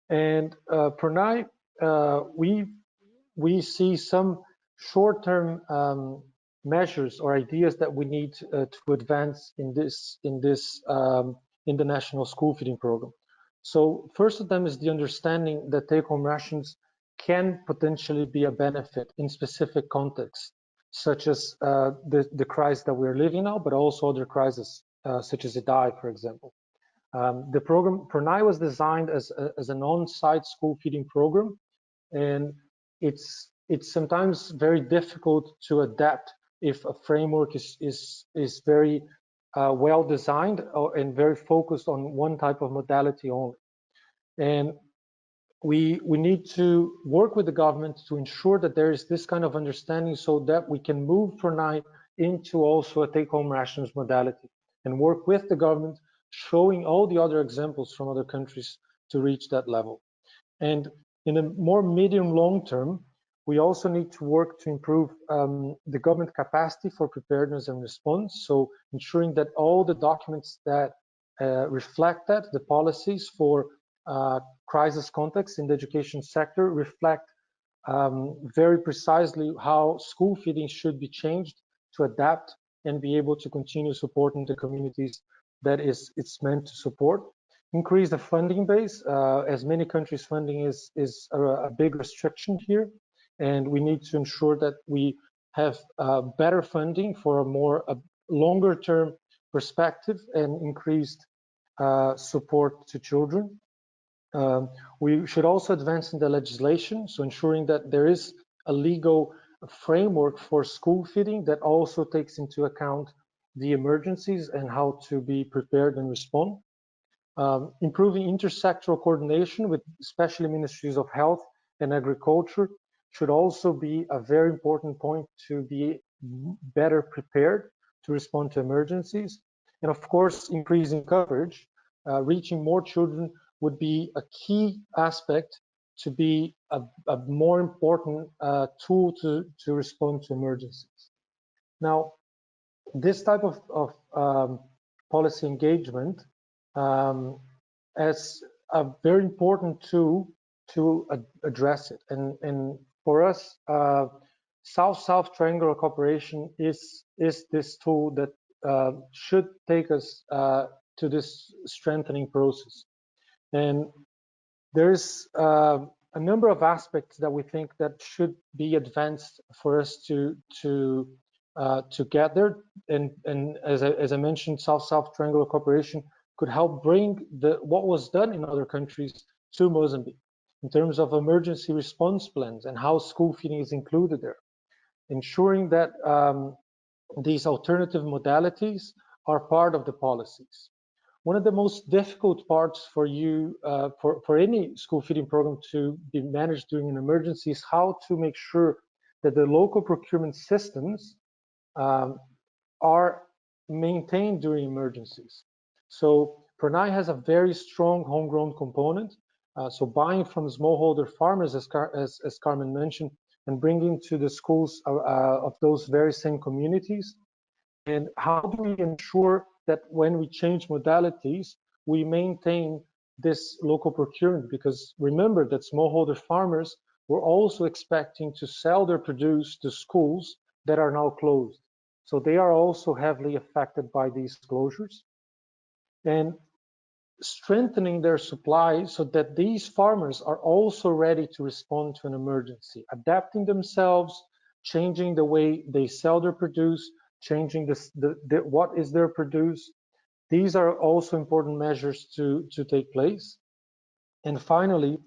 And PRONAI, we see some short-term measures or ideas that we need to advance in the national school feeding program. So first of them is the understanding that take-home rations can potentially be a benefit in specific contexts, such as the crisis that we're living now, but also other crises such as Idai, for example. The program PRONAI was designed as an on-site school feeding program, and it's sometimes very difficult to adapt if a framework is very well designed and very focused on one type of modality only. And we need to work with the government to ensure that there is this kind of understanding so that we can move PRONAI into also a take-home rations modality and work with the government, showing all the other examples from other countries to reach that level. And in a more medium long term, we also need to work to improve the government capacity for preparedness and response. So ensuring that all the documents that reflect that, the policies for crisis context in the education sector reflect very precisely how school feeding should be changed to adapt and be able to continue supporting the communities that it's meant to support. Increase the funding base, as many countries funding is a big restriction here, and we need to ensure that we have better funding for a longer term perspective and increased support to children. We should also advance in the legislation, so ensuring that there is a legal framework for school feeding that also takes into account the emergencies and how to be prepared and respond. Improving intersectoral coordination with especially ministries of health and agriculture should also be a very important point to be better prepared to respond to emergencies. And of course, increasing coverage, reaching more children would be a key aspect to be a more important tool to respond to emergencies. Now, this type of policy engagement as a very important tool to address it. And for us, South-South triangular cooperation is this tool that should take us to this strengthening process. And there's a number of aspects that we think that should be advanced for us to get there. And as I mentioned, South-South triangular cooperation could help bring what was done in other countries to Mozambique in terms of emergency response plans and how school feeding is included there, ensuring that these alternative modalities are part of the policies. One of the most difficult parts for you, for any school feeding program to be managed during an emergency is how to make sure that the local procurement systems are maintained during emergencies. So PRONAI has a very strong homegrown component. So buying from smallholder farmers, as Carmen mentioned, and bringing to the schools of those very same communities. And how do we ensure that when we change modalities, we maintain this local procurement? Because remember that smallholder farmers were also expecting to sell their produce to schools that are now closed. So they are also heavily affected by these closures. And strengthening their supply so that these farmers are also ready to respond to an emergency, adapting themselves, changing the way they sell their produce, changing what is their produce. These are also important measures to take place. And finally,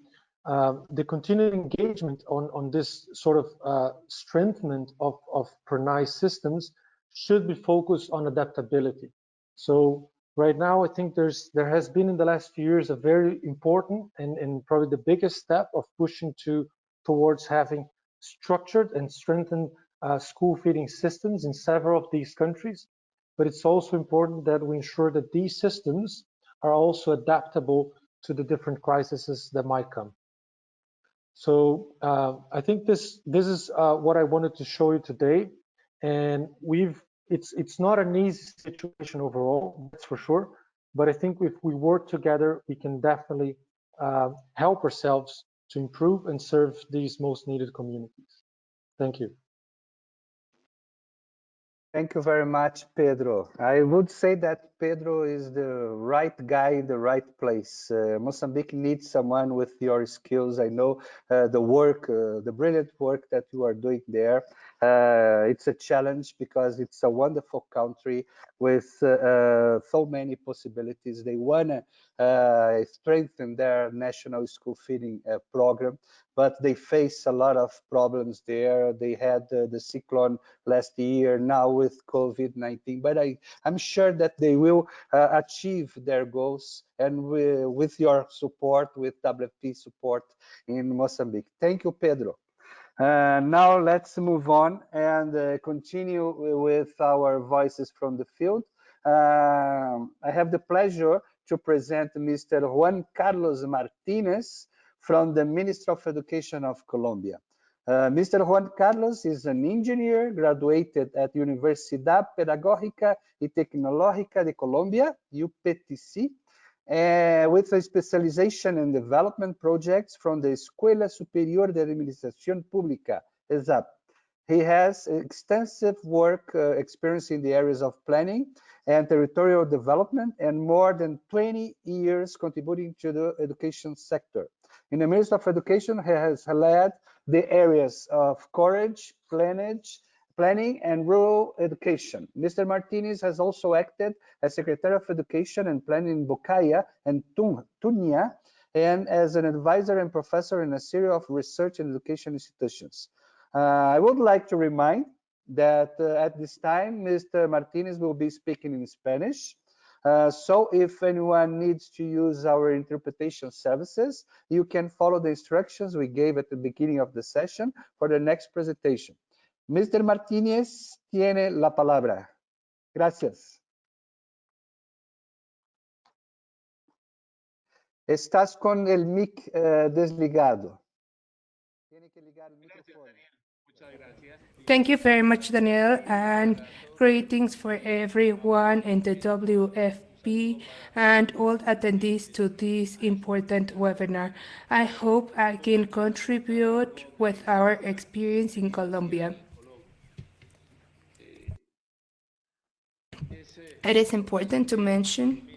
the continued engagement on this sort of strengthening of PRONAI systems should be focused on adaptability. So right now, I think there has been in the last few years a very important and probably the biggest step of pushing towards having structured and strengthened school feeding systems in several of these countries. But it's also important that we ensure that these systems are also adaptable to the different crises that might come. So I think this is what I wanted to show you today, and it's not an easy situation overall, that's for sure. But I think if we work together, we can definitely help ourselves to improve and serve these most needed communities. Thank you. Thank you very much, Pedro. I would say that Pedro is the right guy in the right place. Mozambique needs someone with your skills. I know the work, the brilliant work that you are doing there. It's a challenge because it's a wonderful country with so many possibilities. They want to strengthen their national school feeding program, but they face a lot of problems there. They had the cyclone last year, now with COVID-19, but I'm sure that they will achieve their goals, and with your support, with WFP support in Mozambique. Thank you, Pedro. Now let's move on and continue with our voices from the field. I have the pleasure to present Mr. Juan Carlos Martinez from the Ministry of Education of Colombia. Mr. Juan Carlos is an engineer graduated at Universidad Pedagógica y Tecnológica de Colombia, UPTC, with a specialization in development projects from the Escuela Superior de Administración Pública, ESAP. He has extensive work experience in the areas of planning and territorial development, and more than 20 years contributing to the education sector. In the Ministry of Education, he has led the areas of courage, planning and rural education. Mr. Martinez has also acted as Secretary of Education and Planning in Bocaya and Tunia, and as an advisor and professor in a series of research and education institutions. I would like to remind that at this time, Mr. Martinez will be speaking in Spanish. So if anyone needs to use our interpretation services, you can follow the instructions we gave at the beginning of the session for the next presentation. Mr. Martínez tiene la palabra. Gracias. Estás con el mic desligado. Tiene que ligar el micrófono. Thank you very much, Daniel, and greetings for everyone in the WFP and all attendees to this important webinar. I hope I can contribute with our experience in Colombia. It is important to mention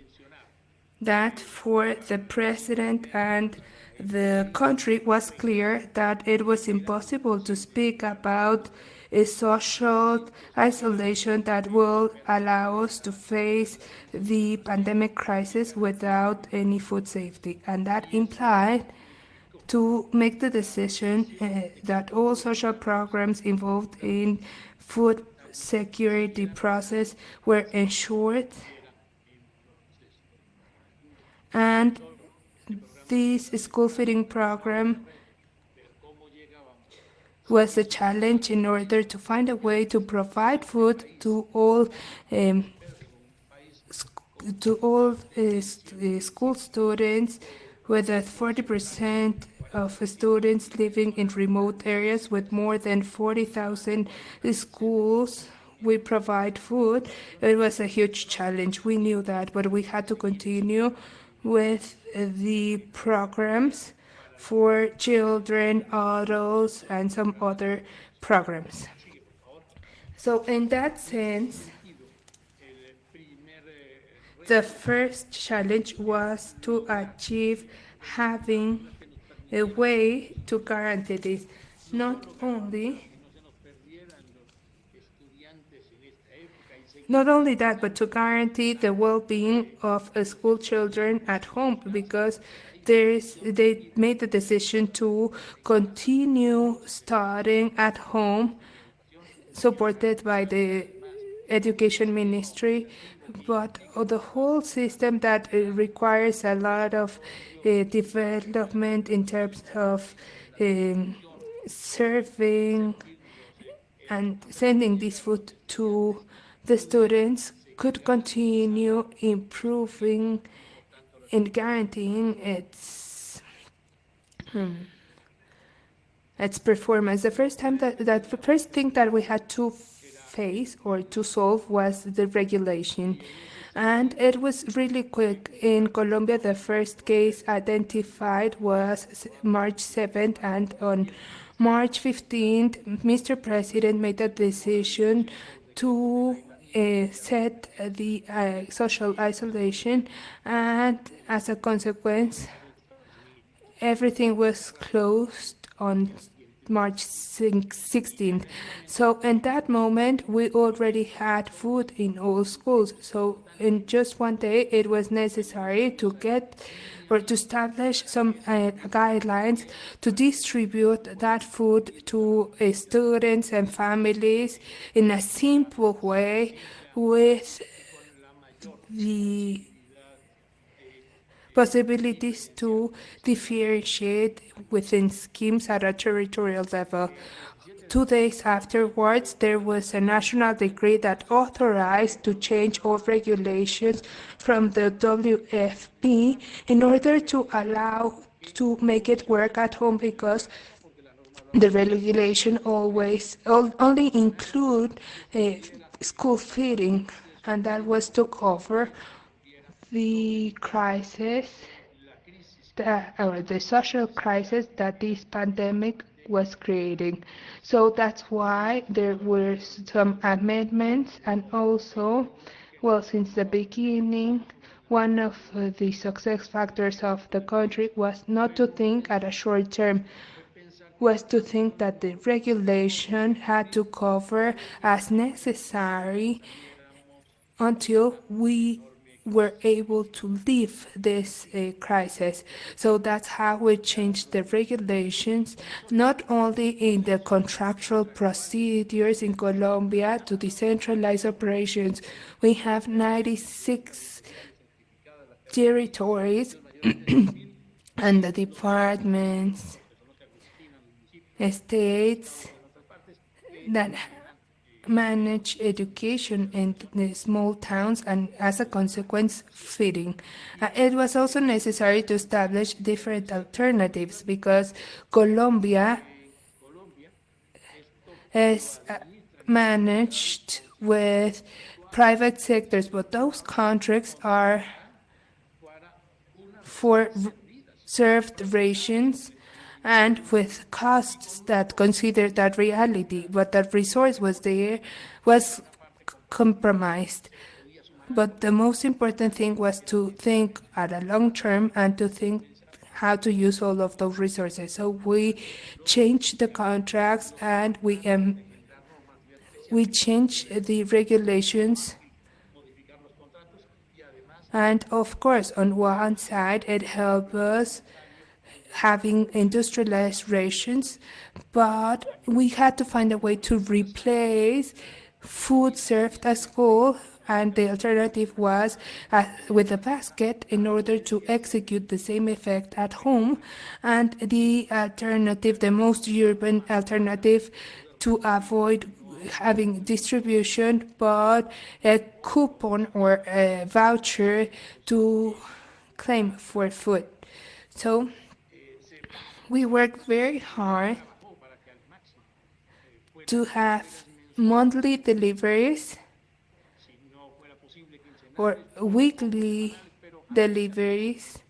that for the president and the country, it was clear that it was impossible to speak about a social isolation that will allow us to face the pandemic crisis without any food safety. And that implied to make the decision that all social programs involved in food security process were ensured, and this school feeding program was a challenge in order to find a way to provide food to all school students, with 40% of students living in remote areas with more than 40,000 schools. We provide food. It was a huge challenge. We knew that, but we had to continue with the programs for children, adults, and some other programs. So in that sense, the first challenge was to achieve having a way to guarantee this, not only that, but to guarantee the well-being of school children at home, because they made the decision to continue studying at home, supported by the Education Ministry, but the whole system that requires a lot of development in terms of serving and sending this food to the students could continue improving and guaranteeing its performance. The first thing that we had to face or to solve was the regulation, and it was really quick. In Colombia, the first case identified was March 7th, and on March 15th, Mr. President made a decision to set the social isolation, and as a consequence, everything was closed on March 16th. So in that moment, we already had food in all schools. So in just one day, it was necessary to get or to establish some guidelines to distribute that food to students and families in a simple way with the possibilities to differentiate within schemes at a territorial level. 2 days afterwards, there was a national decree that authorized to change all regulations from the WFP in order to allow to make it work at home, because the regulation only include school feeding, and that was to cover the crisis, or the social crisis that this pandemic was creating. So that's why there were some amendments, and also, well, since the beginning, one of the success factors of the country was not to think at a short term, was to think that the regulation had to cover as necessary until we were able to leave this crisis. So that's how we changed the regulations, not only in the contractual procedures in Colombia to decentralize operations. We have 96 territories and the departments, states that manage education in the small towns, and as a consequence, feeding. It was also necessary to establish different alternatives, because Colombia is managed with private sectors, but those contracts are for served rations and with costs that consider that reality, but that resource was compromised. But the most important thing was to think at a long term and to think how to use all of those resources. So we changed the contracts, and we changed the regulations. And of course, on one side, it helped us having industrialized rations, but we had to find a way to replace food served at school, and the alternative was with a basket in order to execute the same effect at home. And the alternative, the most urban alternative, to avoid having distribution, but a coupon or a voucher to claim for food. So we worked very hard to have monthly deliveries or weekly deliveries,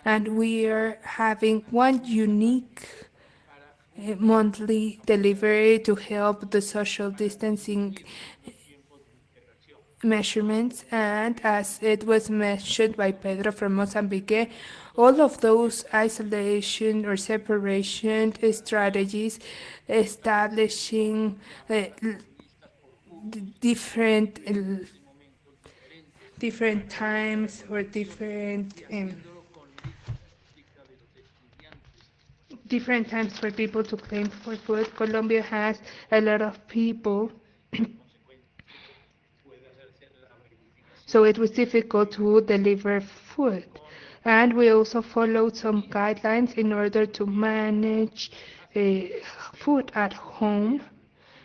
and we are having one unique monthly delivery to help the social distancing measurements. And as it was mentioned by Pedro from Mozambique, all of those isolation or separation strategies, establishing different times or different times for people to claim for food. Colombia has a lot of people, so it was difficult to deliver food. And we also followed some guidelines in order to manage food at home.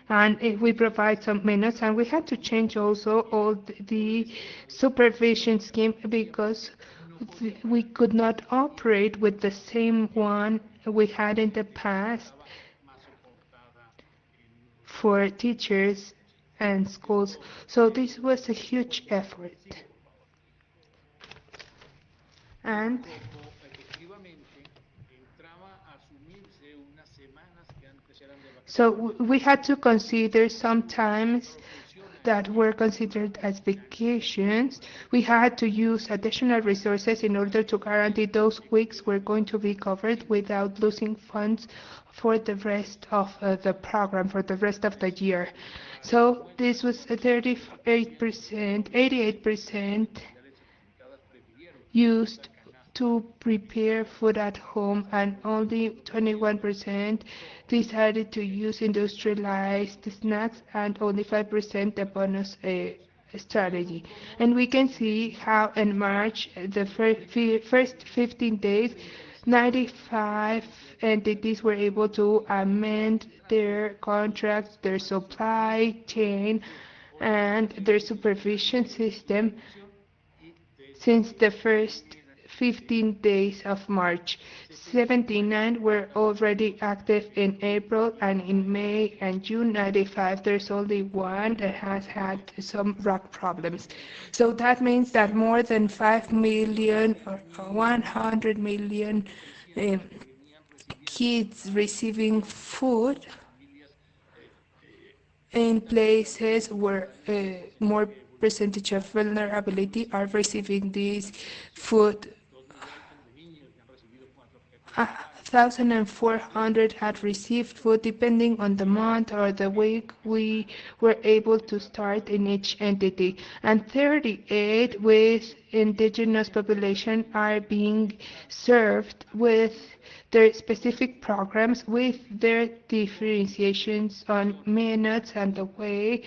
And we provide some menus, and we had to change also all the supervision scheme, because we could not operate with the same one we had in the past for teachers and schools. So this was a huge effort. And so we had to consider sometimes that were considered as vacations, we had to use additional resources in order to guarantee those weeks were going to be covered without losing funds for the rest of the program, for the rest of the year. So this was 38%, 88% used to prepare food at home, and only 21% decided to use industrialized snacks, and only 5% the bonus strategy. And we can see how in March, the first 15 days, 95 entities were able to amend their contracts, their supply chain, and their supervision system since the first 15 days of March. 79 were already active in April, and in May and June 95, there's only one that has had some rock problems. So that means that more than 5 million or 100 million kids receiving food in places where more percentage of vulnerability are receiving this food. 1,400 had received food depending on the month or the week we were able to start in each entity, and 38 with indigenous population are being served with their specific programs with their differentiations on minutes and the way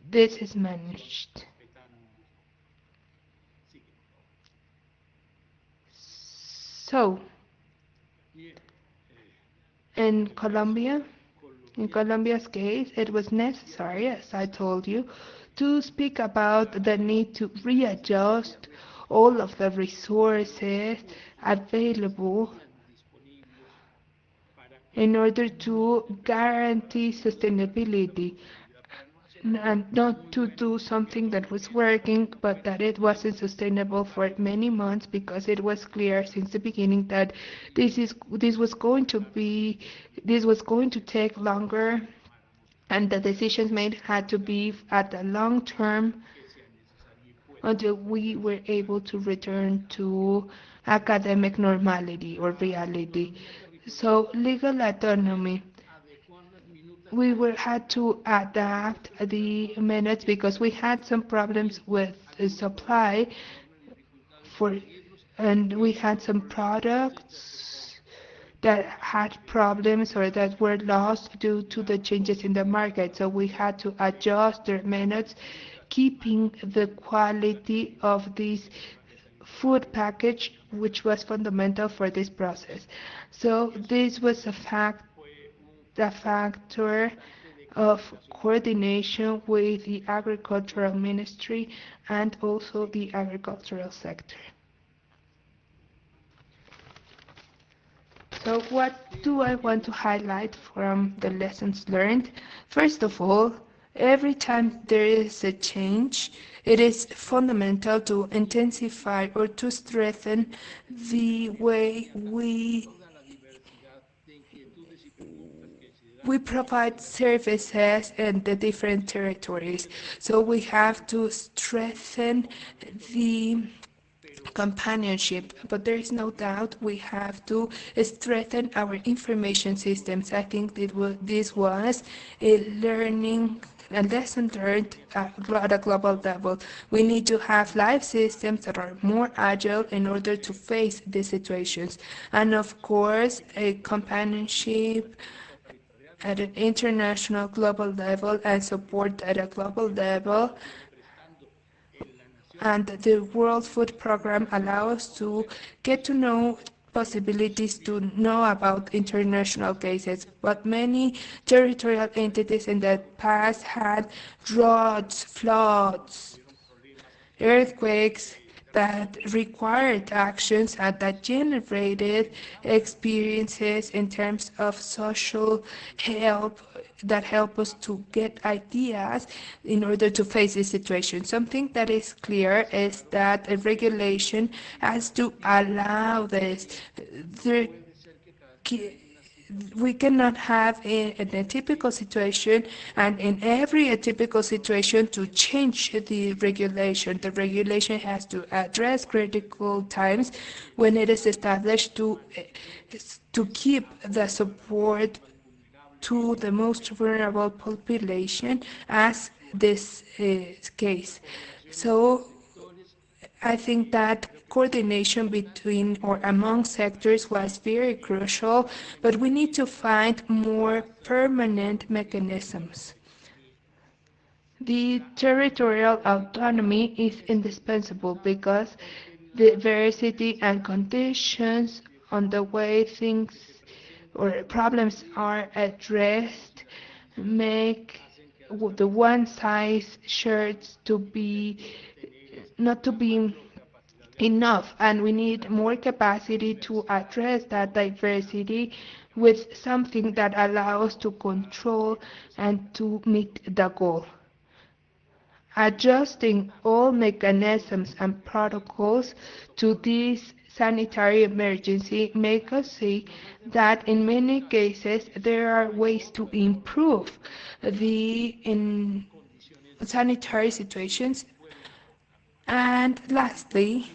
this is managed. So, in Colombia's case, it was necessary, as I told you, to speak about the need to readjust all of the resources available in order to guarantee sustainability, and not to do something that was working but that it wasn't sustainable for many months, because it was clear since the beginning that this was going to take longer, and the decisions made had to be at the long term until we were able to return to academic normality or reality. So legal autonomy. We had to adapt the minutes because we had some problems with the supply and we had some products that had problems or that were lost due to the changes in the market. So we had to adjust their minutes, keeping the quality of this food package, which was fundamental for this process. So this was a factor of coordination with the agricultural ministry and also the agricultural sector. So what do I want to highlight from the lessons learned? First of all, every time there is a change, it is fundamental to intensify or to strengthen the way we provide services in the different territories. So we have to strengthen the companionship, but there is no doubt we have to strengthen our information systems. I think this was a lesson learned at a global level. We need to have life systems that are more agile in order to face these situations. And of course, a companionship at an international global level and support at a global level. And the World Food Program allows us to get to know possibilities to know about international cases. But many territorial entities in the past had droughts, floods, earthquakes that required actions and that generated experiences in terms of social help that help us to get ideas in order to face this situation. Something that is clear is that a we cannot have an atypical situation, and in every atypical situation to change the regulation. The regulation has to address critical times when it is established to keep the support to the most vulnerable population as this case. So I think that coordination between or among sectors was very crucial, but we need to find more permanent mechanisms. The territorial autonomy is indispensable because the diversity and conditions on the way things or problems are addressed make the one size shirts to be not to be enough, and we need more capacity to address that diversity with something that allows to control and to meet the goal. Adjusting all mechanisms and protocols to this sanitary emergency make us see that in many cases there are ways to improve the sanitary situations. And lastly,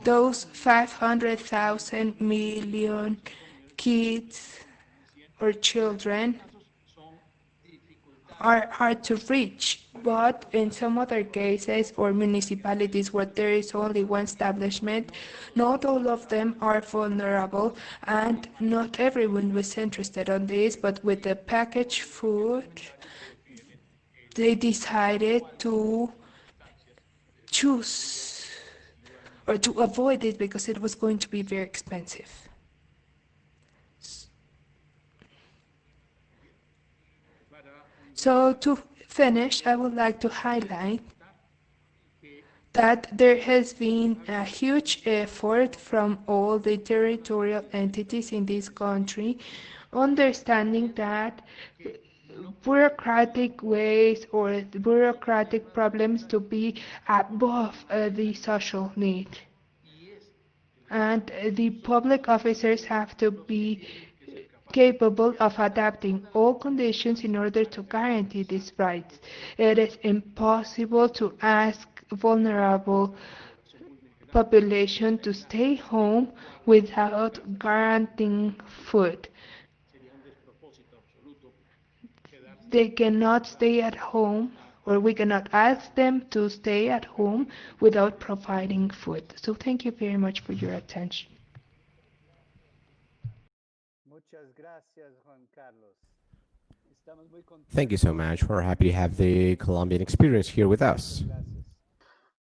those 500,000 million kids or children are hard to reach, but in some other cases or municipalities where there is only one establishment, not all of them are vulnerable, and not everyone was interested on this, but with the packaged food, they decided to choose or to avoid it because it was going to be very expensive. So to finish, I would like to highlight that there has been a huge effort from all the territorial entities in this country, understanding that bureaucratic ways or bureaucratic problems to be above the social need. And the public officers have to be capable of adapting all conditions in order to guarantee these rights. It is impossible to ask vulnerable population to stay home without guaranteeing food. They cannot stay at home, or we cannot ask them to stay at home without providing food. So thank you very much for your attention. Muchas gracias, Juan Carlos. Thank you so much. We're happy to have the Colombian experience here with us.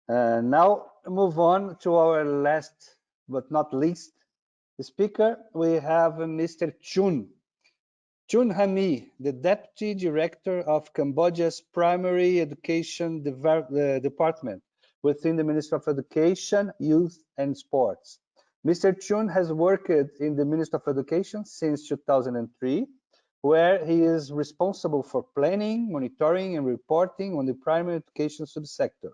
Now move on to our last but not least speaker. We have Mr. Chun Hami, the Deputy Director of Cambodia's Primary Education Department within the Ministry of Education, Youth and Sports. Mr. Chun has worked in the Ministry of Education since 2003, where he is responsible for planning, monitoring, and reporting on the primary education subsector.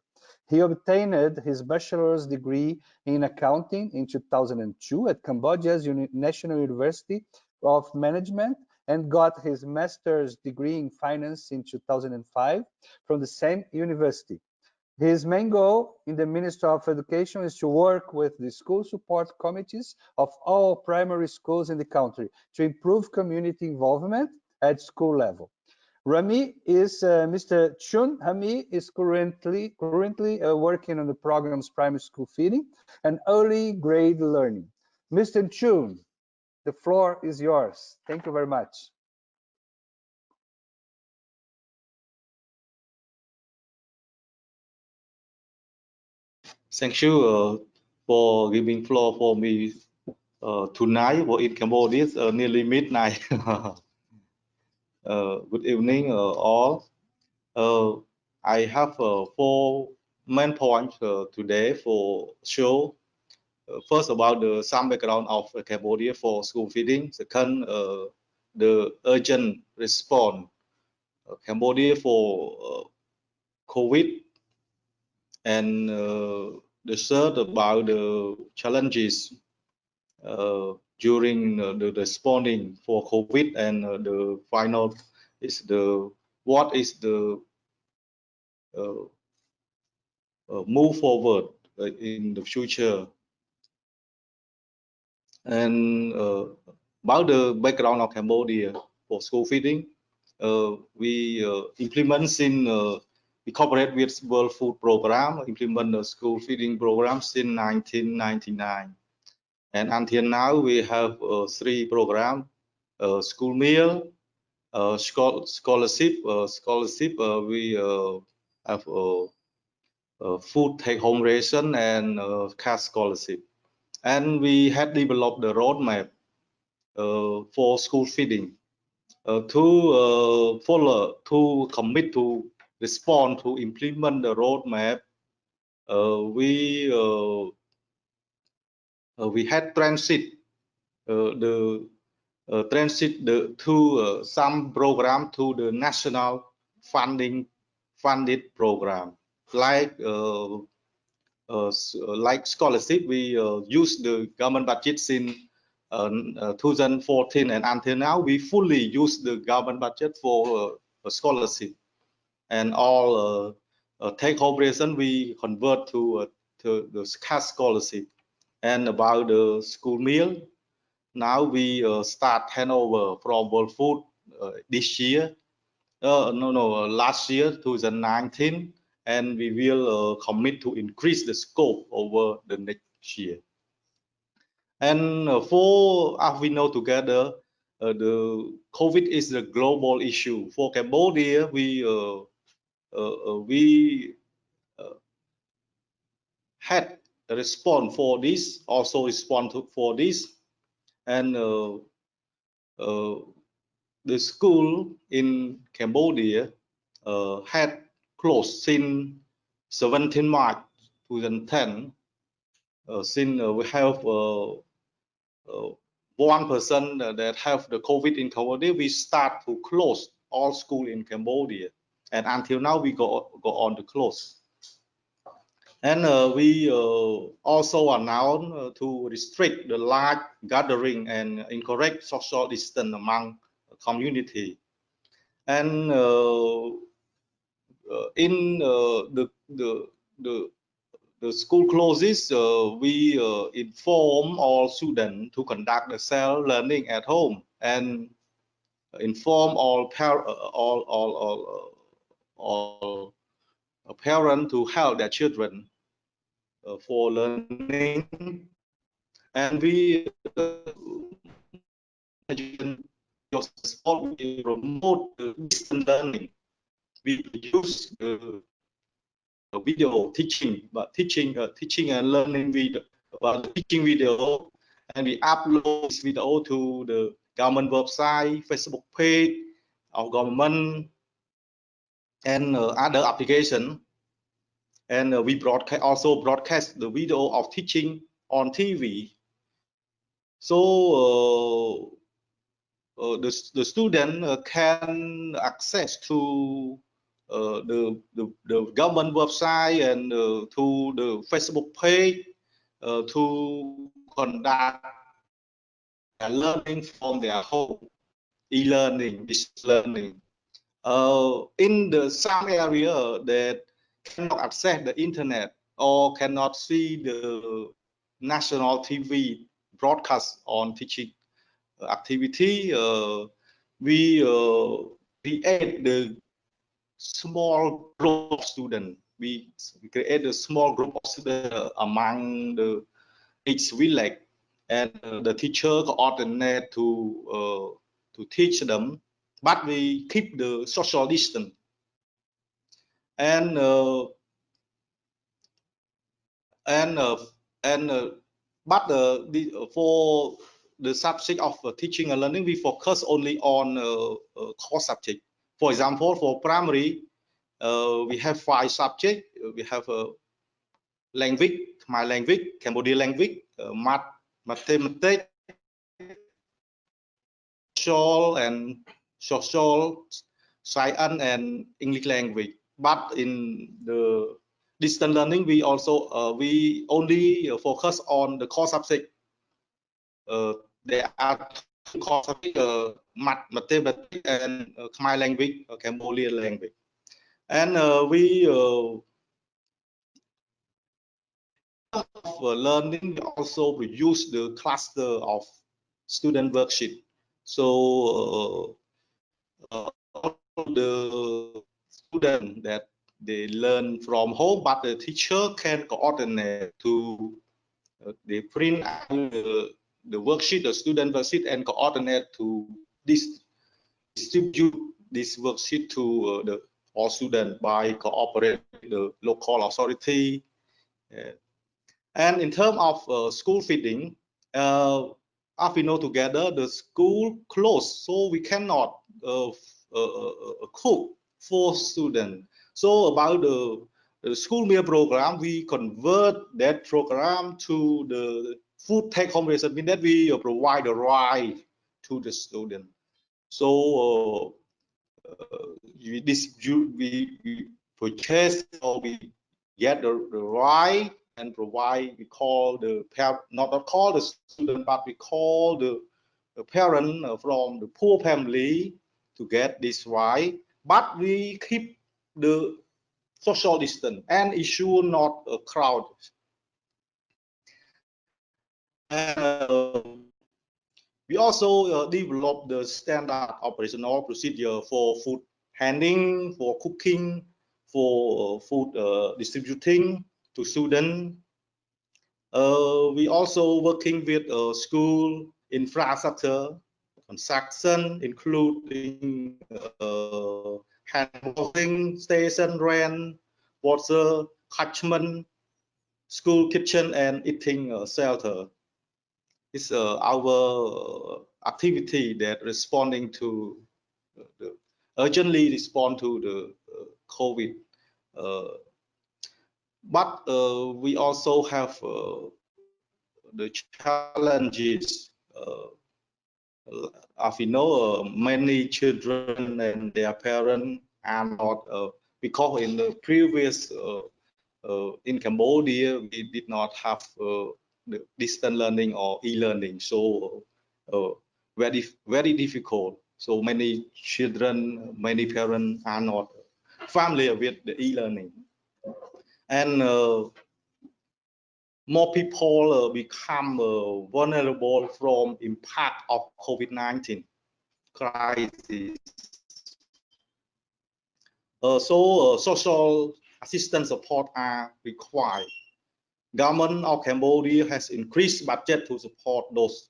He obtained his bachelor's degree in accounting in 2002 at Cambodia's National University of Management and got his master's degree in finance in 2005 from the same university. His main goal in the Ministry of Education is to work with the school support committees of all primary schools in the country to improve community involvement at school level. Mr. Chun Hami is currently working on the programs Primary School Feeding and Early Grade Learning. Mr. Chun, the floor is yours. Thank you very much. Thank you for giving floor for me tonight. For in Cambodia, it's nearly midnight. Good evening, all. I have 4 main points today for show. First, about some background of Cambodia for school feeding. Second, the urgent response Cambodia for COVID, and the third about the challenges during the responding for COVID, and the final is what is the move forward in the future. And about the background of Cambodia for school feeding, we implement we cooperate with World Food Program, implement the school feeding program since 1999. And until now, we have 3 programs: school meal, scholarship. We have food take-home ration, and cash scholarship. And we had developed the roadmap for school feeding to follow, to commit to respond, to implement the roadmap. We had transit to some program to the national funded program, like scholarship. We use the government budget in 2014, and until now we fully use the government budget for scholarship, and all take-home ration we convert to the cash scholarship. And about the school meal, now we start handover from World Food this year. Last year, 2019, and we will commit to increase the scope over the next year. And as we know together, the COVID is a global issue. For Cambodia, we had a response for this, also respond for this, and the school in Cambodia had closed since 17 March 2010. Since we have 1 person that have the COVID in Cambodia, we start to close all school in Cambodia, and until now we go on to close. And we also announced to restrict the large gathering and encourage social distance among community. And in the school closes, we inform all students to conduct the self-learning at home, and inform all parents to help their children for learning. And we promote the distance learning. We use the video teaching, but teaching and learning video, teaching video, and we upload this video to the government website, Facebook page of government, and other application. And we also broadcast the video of teaching on TV. So the student can access to the government website and to the Facebook page to conduct learning from their home, e-learning, distance learning. In some area that cannot access the internet or cannot see the national TV broadcast on teaching activity, we create the small group of students. We create a small group of students among each village, and the teacher coordinate to teach them, but we keep the social distance. And for the subject of teaching and learning, we focus only on core subject. For example, for primary, we have 5 subjects. We have language, my language, Cambodian language, mathematics, social science, and English language. But in the distance learning, we also we only focus on the core subject, there are two courses, mathematics and Khmer language, Cambodian language. And we learning also reduce the cluster of student worksheet. So the student that they learn from home, but the teacher can coordinate to they print out the worksheet, the student worksheet, and coordinate to distribute this worksheet to all students by cooperating with the local authority. And in terms of school feeding, as we know together, the school closed, so we cannot cook for students. So about the school meal program, we convert that program to the food take-home ration, means that we provide the rice to the student. So we purchase or we get the rice and provide. We call the not call the student, but we call the parent from the poor family to get this rice. But we keep the social distance and issue not a crowd. We also develop the standard operational procedure for food handling, for cooking, for food distributing to students. We also working with school infrastructure, construction, including handling station, rent, water, catchment, school kitchen, and eating shelter. It's our activity that responding to urgently respond to the COVID. But we also have the challenges. As we know, many children and their parents are not, because in the previous, in Cambodia, we did not have the distance learning or e-learning. So very difficult. So many children, many parents are not familiar with the e-learning. And more people become vulnerable from impact of COVID-19 crisis. So social assistance support are required. Government of Cambodia has increased budget to support those,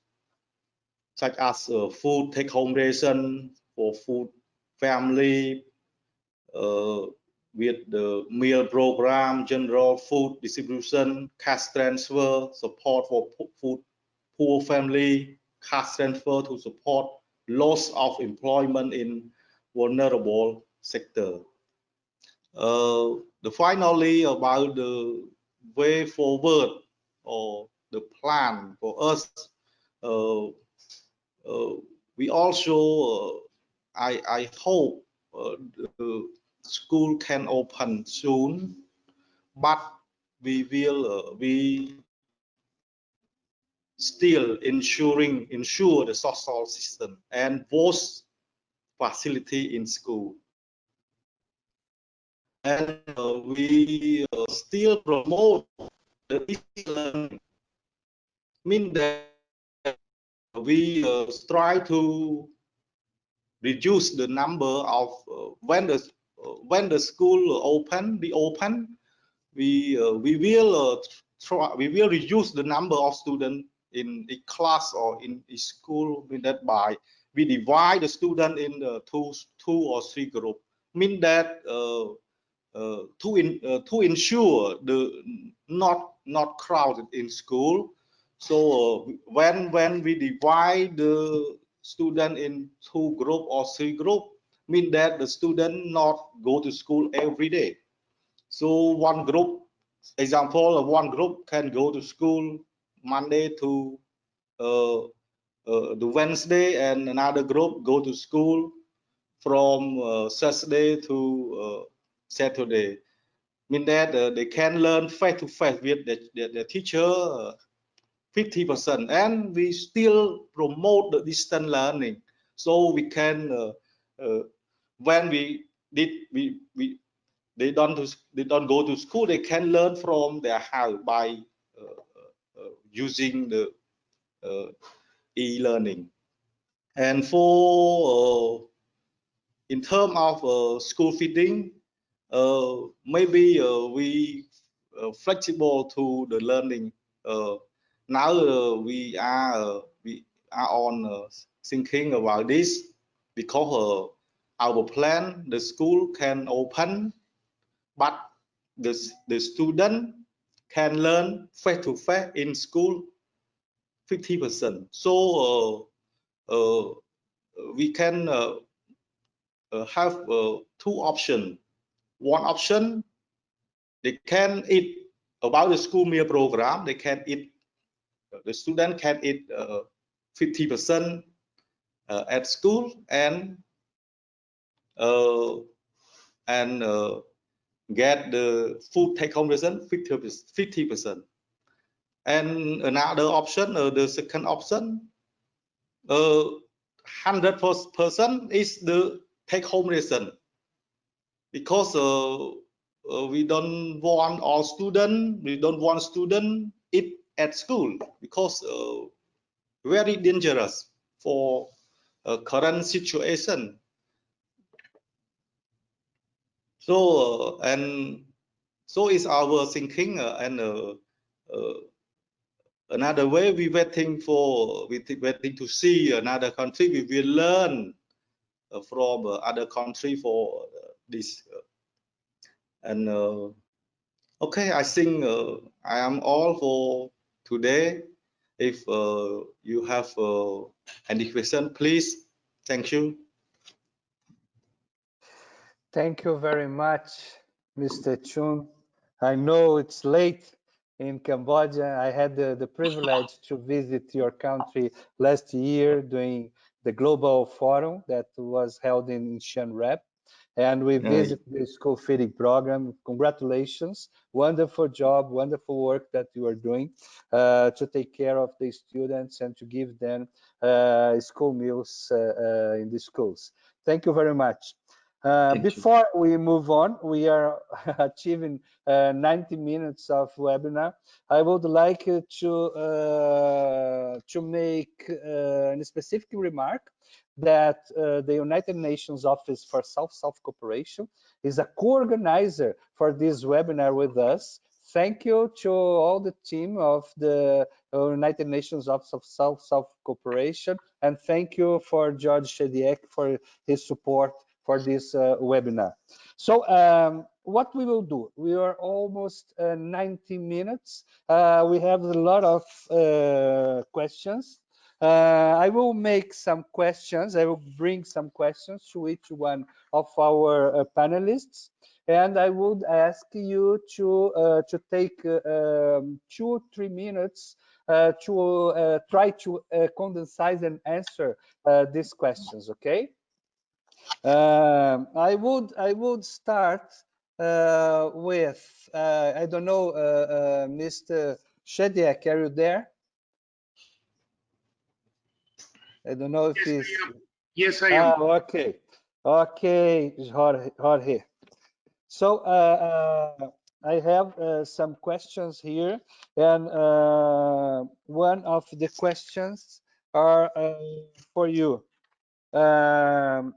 such as food take-home ration for food family, with the meal program, general food distribution, cash transfer, support for food poor family, cash transfer to support loss of employment in vulnerable sector. Finally, about the way forward or the plan for us, we also, I hope the school can open soon, but we will still ensure the social system and both facility in school. And we still promote the e-learning, mean that we try to reduce the number of when the school open, we will reduce the number of students in a class or in a school. Mean that by we divide the student in two or three groups. Mean that to ensure the not crowded in school. So when we divide the student in two group or three group, mean that the student not go to school every day. So one group, example of one group can go to school Monday to the Wednesday, and another group go to school from Saturday to Saturday. Mean that they can learn face to face with the teacher 50%, and we still promote the distance learning. So we can, when they don't go to school, they can learn from their house by using the e-learning. And for in terms of school feeding, maybe we flexible to the learning. Now we are on thinking about this, because our plan, the school can open, but the student can learn face to face in school 50%. So we can have two options. One option, they can eat about the school meal program. They can eat, the student can eat 50% at school, and get the food take home result 50%. And another option, the second option, 100% is the take home result, because we don't want all students, we don't want students eat at school, because very dangerous for current situation. So and so is our thinking, and another way we waiting to see another country. We will learn from other country for this. And okay, I think I am all for today. If you have any question, please. Thank you. Thank you very much, Mr. Chun. I know it's late in Cambodia. I had the privilege to visit your country last year during the Global Forum that was held in Siem Reap. And we visited the school feeding program. Congratulations. Wonderful job, wonderful work that you are doing to take care of the students and to give them school meals in the schools. Thank you very much. Before we move on, we are achieving 90 minutes of webinar. I would like to make a specific remark that the United Nations Office for South-South Cooperation is a co-organizer for this webinar with us. Thank you to all the team of the United Nations Office of South-South Cooperation, and thank you for George Shediek for his support for this webinar. So what we will do, we are almost 90 minutes. We have a lot of questions. I will make some questions. I will bring some questions to each one of our panelists, and I would ask you to take 2 or 3 minutes to try to condense and answer these questions. Okay. I would start with I don't know, Mr. Shediek, are you there? I don't know if he's. Yes, I am. Okay, okay, Jorge. So I have some questions here, and one of the questions are for you, Mr.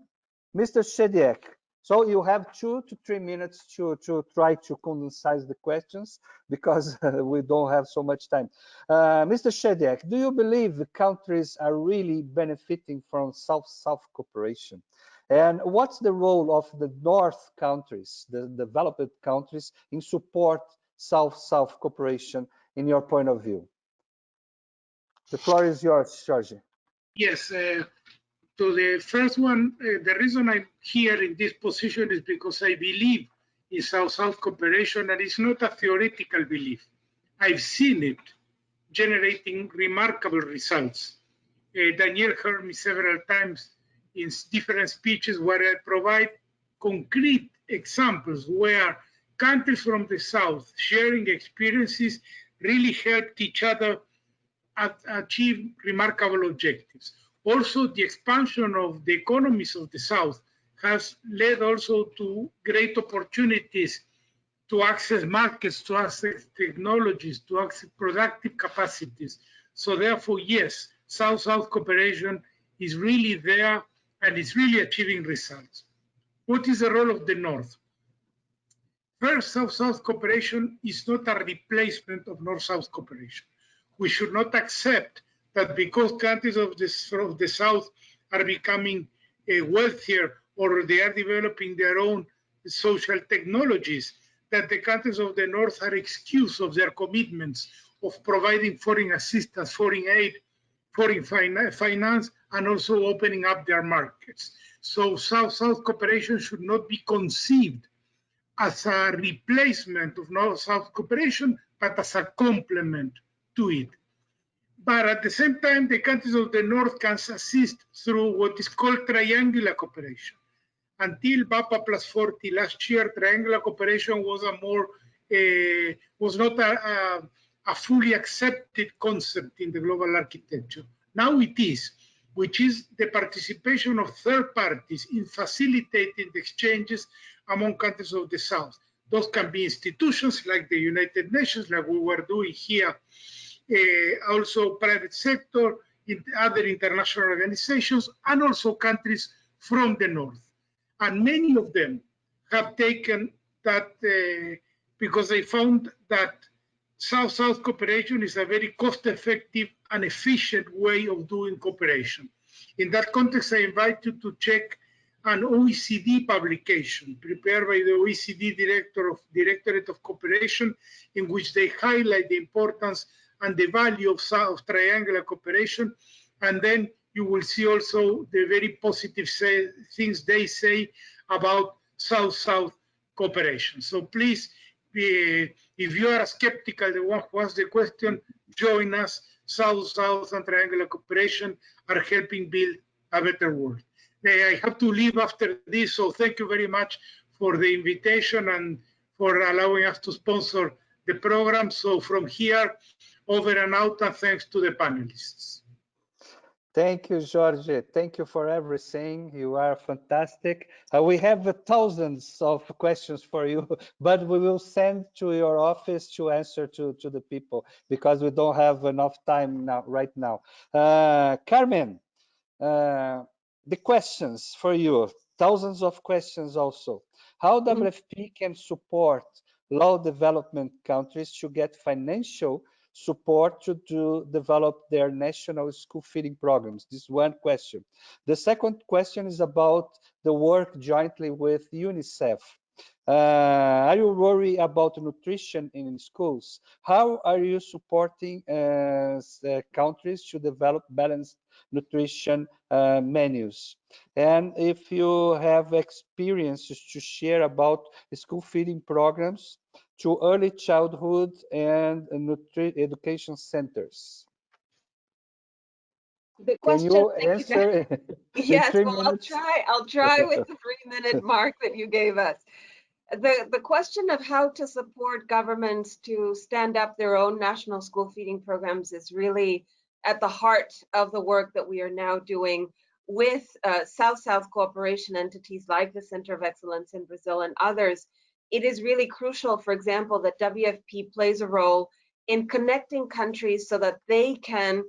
Shediek. So you have 2 to 3 minutes to try to condense the questions, because we don't have so much time. Mr. Shediek, do you believe the countries are really benefiting from South-South cooperation? And what's the role of the North countries, the developed countries, in support South-South cooperation in your point of view? The floor is yours, George. Yes. To the first one, the reason I'm here in this position is because I believe in South-South cooperation, and it's not a theoretical belief. I've seen it generating remarkable results. Daniel heard me several times in different speeches where I provide concrete examples where countries from the South sharing experiences really helped each other achieved remarkable objectives. Also, the expansion of the economies of the South has led also to great opportunities to access markets, to access technologies, to access productive capacities. So therefore, yes, South-South cooperation is really there and it's really achieving results. What is the role of the North? First, South-South cooperation is not a replacement of North-South cooperation. We should not accept that because countries of the South are becoming wealthier or they are developing their own social technologies, that the countries of the North are excused of their commitments of providing foreign assistance, foreign aid, foreign finance, and also opening up their markets. So South-South cooperation should not be conceived as a replacement of North-South cooperation, but as a complement to it. But at the same time, the countries of the North can assist through what is called triangular cooperation. Until BAPA plus 40 last year, triangular cooperation was not a fully accepted concept in the global architecture. Now it is, which is the participation of third parties in facilitating the exchanges among countries of the South. Those can be institutions like the United Nations, like we were doing here, also private sector, other international organizations, and also countries from the North. And many of them have taken that because they found that South-South cooperation is a very cost-effective and efficient way of doing cooperation. In that context, I invite you to check an OECD publication prepared by the OECD Directorate of Cooperation, in which they highlight the importance and the value of South triangular cooperation. And then you will see also the very positive things they say about South-South cooperation. So please, if you are skeptical, the one who asked the question, join us. South-South and triangular cooperation are helping build a better world. I have to leave after this, so thank you very much for the invitation and for allowing us to sponsor the program. So from here, over and out, and thanks to the panelists. Thank you, Jorge. Thank you for everything. You are fantastic. We have thousands of questions for you, but we will send to your office to answer to the people because we don't have enough time now, right now. Carmen, the questions for you, thousands of questions also. How WFP can support low development countries to get financial support to develop their national school feeding programs? This is one question. The second question is about the work jointly with UNICEF. Are you worried about nutrition in schools? How are you supporting countries to develop balanced nutrition menus? And if you have experiences to share about school feeding programs to early childhood and education centers. The question, can you answer? Yes, well, I'll try with the 3-minute mark that you gave us. The question of how to support governments to stand up their own national school feeding programs is really at the heart of the work that we are now doing with South-South cooperation entities like the Center of Excellence in Brazil and others. It is really crucial, for example, that WFP plays a role in connecting countries so that they can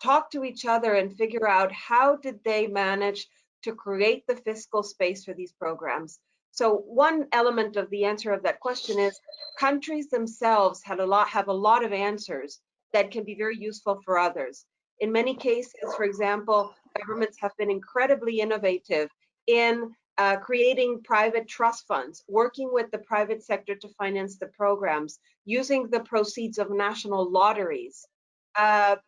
talk to each other and figure out how did they manage to create the fiscal space for these programs. So one element of the answer of that question is countries themselves have a lot of answers that can be very useful for others. In many cases, for example, governments have been incredibly innovative in creating private trust funds, working with the private sector to finance the programs, using the proceeds of national lotteries,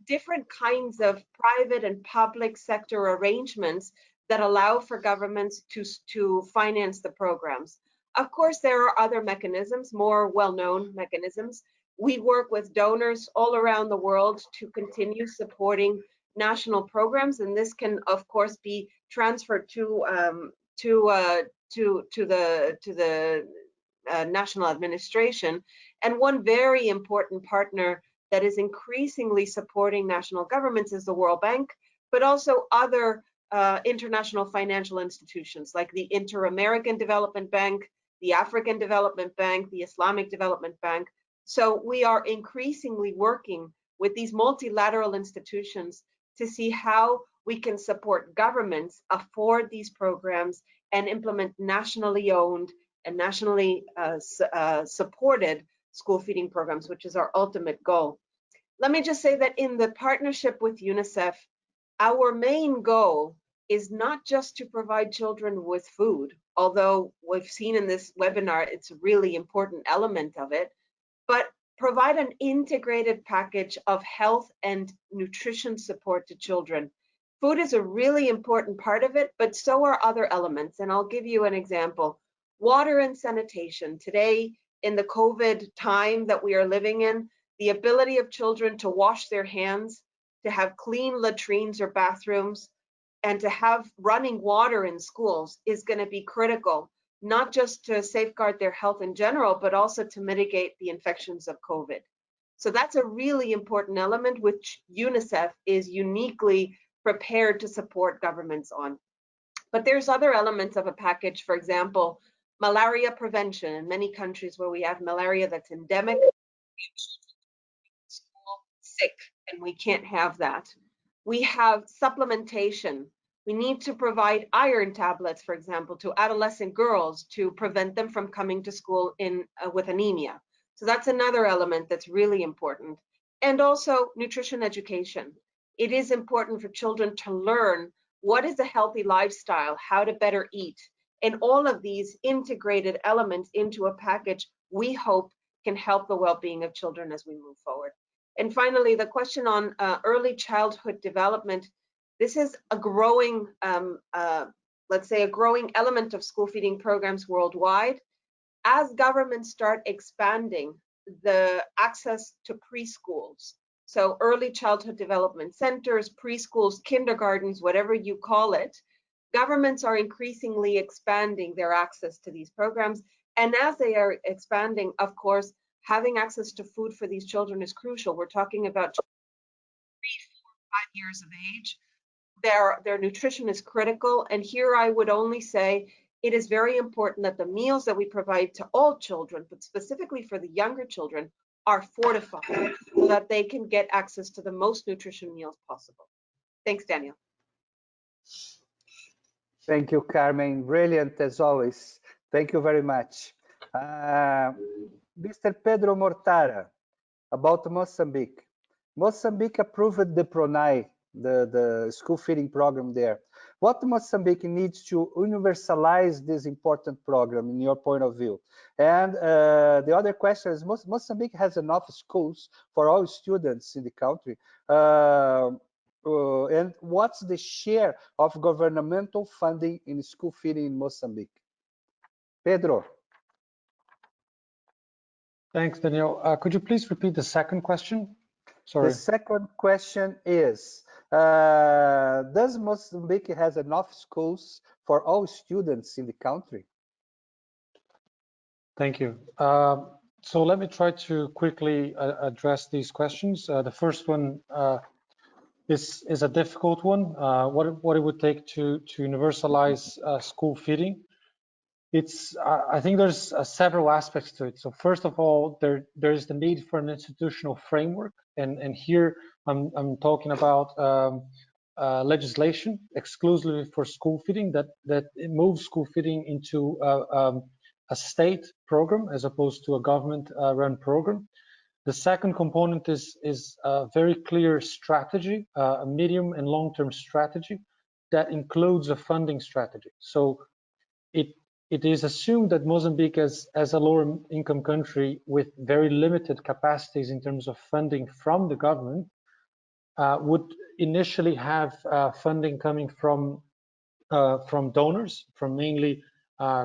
different kinds of private and public sector arrangements that allow for governments to finance the programs. Of course, there are other mechanisms, more well-known mechanisms. We work with donors all around the world to continue supporting national programs, and this can, of course, be transferred to the national administration. And one very important partner that is increasingly supporting national governments is the World Bank, but also other international financial institutions like the Inter-American Development Bank, the African Development Bank, the Islamic Development Bank. So we are increasingly working with these multilateral institutions to see how we can support governments afford these programs and implement nationally owned and nationally supported school feeding programs, which is our ultimate goal. Let me just say that in the partnership with UNICEF, our main goal is not just to provide children with food, although we've seen in this webinar, it's a really important element of it, but provide an integrated package of health and nutrition support to children. Food is a really important part of it, but so are other elements. And I'll give you an example. Water and sanitation. Today, in the COVID time that we are living in, the ability of children to wash their hands, to have clean latrines or bathrooms, and to have running water in schools is going to be critical, not just to safeguard their health in general, but also to mitigate the infections of COVID. So that's a really important element which UNICEF is uniquely prepared to support governments on. But there's other elements of a package, for example, malaria prevention. In many countries where we have malaria that's endemic, school sick, and we can't have that. We have supplementation. We need to provide iron tablets, for example, to adolescent girls to prevent them from coming to school with anemia. So that's another element that's really important. And also nutrition education. It is important for children to learn what is a healthy lifestyle, how to better eat, and all of these integrated elements into a package we hope can help the well-being of children as we move forward. And finally, the question on early childhood development. This is a growing, let's say, a growing element of school feeding programs worldwide. As governments start expanding the access to preschools, so early childhood development centers, preschools, kindergartens, whatever you call it, governments are increasingly expanding their access to these programs. And as they are expanding, of course, having access to food for these children is crucial. We're talking about 3, 4, 5 years of age. Their nutrition is critical. And here I would only say it is very important that the meals that we provide to all children, but specifically for the younger children, are fortified so that they can get access to the most nutritious meals possible. Thanks, Daniel. Thank you, Carmen. Brilliant as always. Thank you very much. Mr. Pedro Mortara, about Mozambique. Mozambique approved the PRONAI, the school feeding program there. What Mozambique needs to universalize this important program in your point of view? And the other question is, Mozambique has enough schools for all students in the country. And what's the share of governmental funding in school feeding in Mozambique? Pedro. Thanks, Daniel. Could you please repeat the second question? Sorry. The second question is, does Mozambique has enough schools for all students in the country? Thank you. So let me try to quickly address these questions. The first one is a difficult one. What it would take to universalize school feeding? I think there's several aspects to it. So first of all, there is the need for an institutional framework, and here I'm talking about legislation exclusively for school feeding that moves school feeding into a state program as opposed to a government-run program. The second component is a very clear strategy, a medium and long-term strategy that includes a funding strategy. So it is assumed that Mozambique, as a lower income country with very limited capacities in terms of funding from the government, would initially have funding coming from donors, from mainly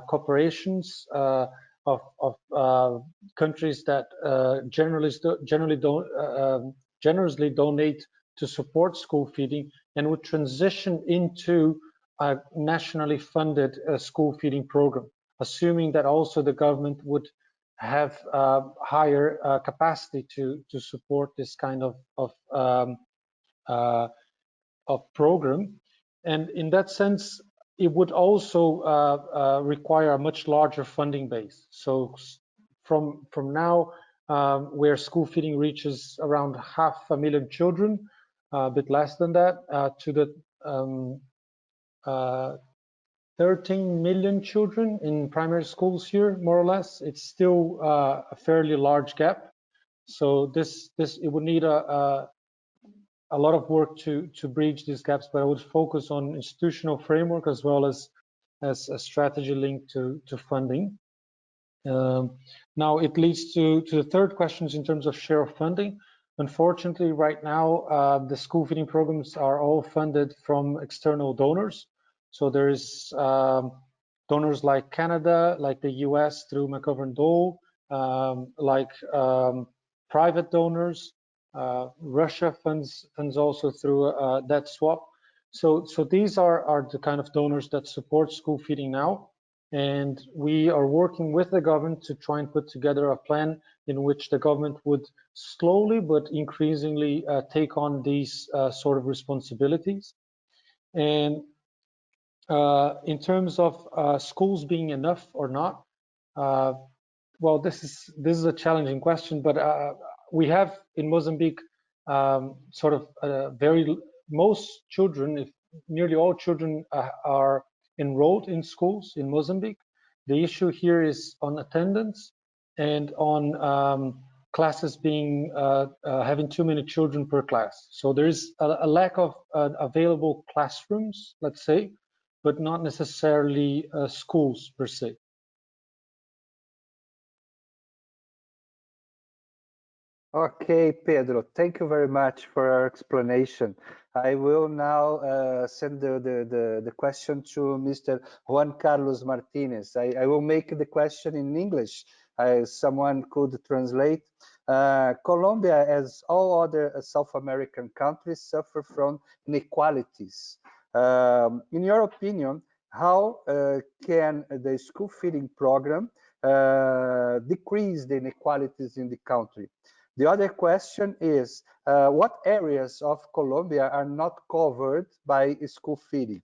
corporations of countries that generously donate to support school feeding, and would transition into a nationally funded school feeding program, assuming that also the government would have higher capacity to support this kind of program. And in that sense, it would also require a much larger funding base. So from now, where school feeding reaches around 500,000 children, a bit less than that, to the 13 million children in primary schools here, more or less, it's still a fairly large gap. So it would need a lot of work to bridge these gaps, but I would focus on institutional framework as well as a strategy linked to funding. Now it leads to the third questions in terms of share of funding. Unfortunately, right now, the school feeding programs are all funded from external donors. So there's donors like Canada, like the US through McGovern-Dole, private donors. Russia funds also through that swap. So these are the kind of donors that support school feeding now. And we are working with the government to try and put together a plan in which the government would slowly but increasingly take on these sort of responsibilities. And in terms of schools being enough or not, well, this is a challenging question, but we have in Mozambique sort of most children, if nearly all children are enrolled in schools in Mozambique. The issue here is on attendance and on classes being having too many children per class. So there is a lack of available classrooms, let's say, but not necessarily schools per se. Okay, Pedro, thank you very much for our explanation. I will now send the question to Mr. Juan Carlos Martinez. I will make the question in English. Someone could translate. Colombia, as all other South American countries, suffer from inequalities. In your opinion, how can the school feeding program decrease the inequalities in the country? The other question is, what areas of Colombia are not covered by school feeding?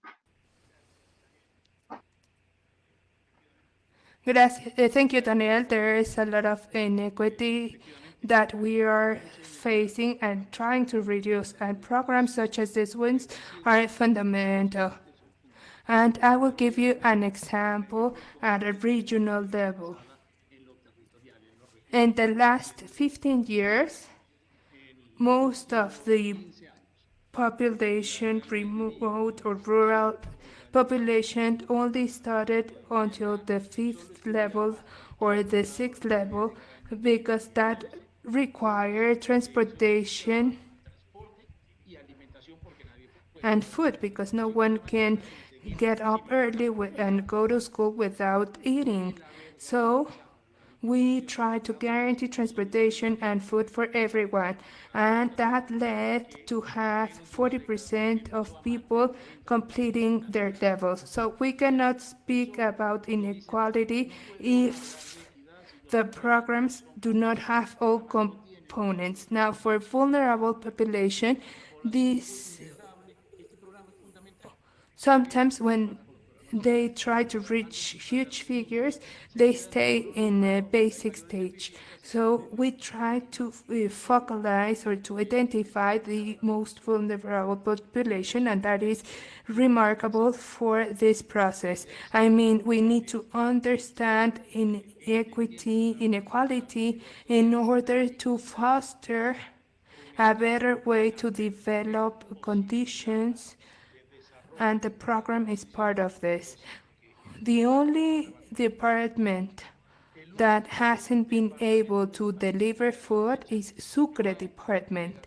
Thank you, Daniel. There is a lot of inequity that we are facing and trying to reduce, and programs such as these ones are fundamental. And I will give you an example at a regional level. In the last 15 years, most of the population, remote or rural population, only started until the 5th level or the 6th level, because that required transportation and food, because no one can get up early and go to school without eating. So we try to guarantee transportation and food for everyone, and that led to have 40% of people completing their levels. So we cannot speak about inequality if the programs do not have all components. Now, for vulnerable population, sometimes when they try to reach huge figures, they stay in a basic stage. So we try to focalize or to identify the most vulnerable population, and that is remarkable for this process. I mean, we need to understand inequality in order to foster a better way to develop conditions, and the program is part of this. The only department that hasn't been able to deliver food is Sucre department.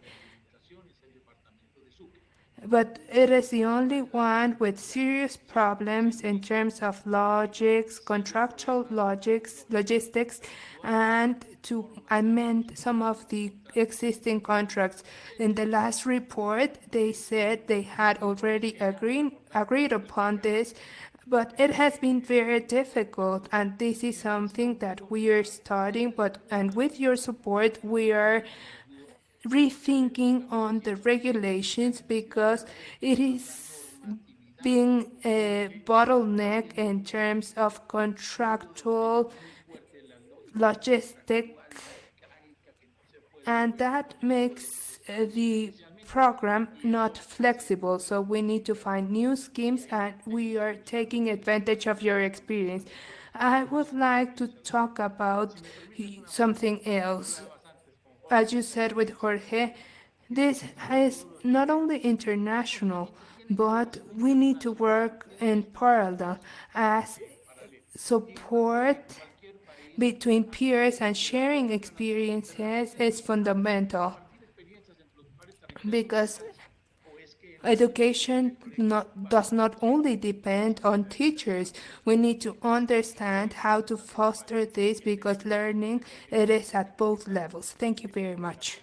but it is the only one with serious problems in terms of logics, contractual logistics, and to amend some of the existing contracts. In the last report, they said they had already agreed upon this, but it has been very difficult, and this is something that we are studying, and with your support, we are rethinking on the regulations because it is being a bottleneck in terms of contractual logistic, and that makes the program not flexible. So we need to find new schemes, and we are taking advantage of your experience. I would like to talk about something else. As you said with Jorge, this is not only international, but we need to work in parallel as support between peers and sharing experiences is fundamental because education does not only depend on teachers. We need to understand how to foster this because learning it is at both levels. Thank you very much.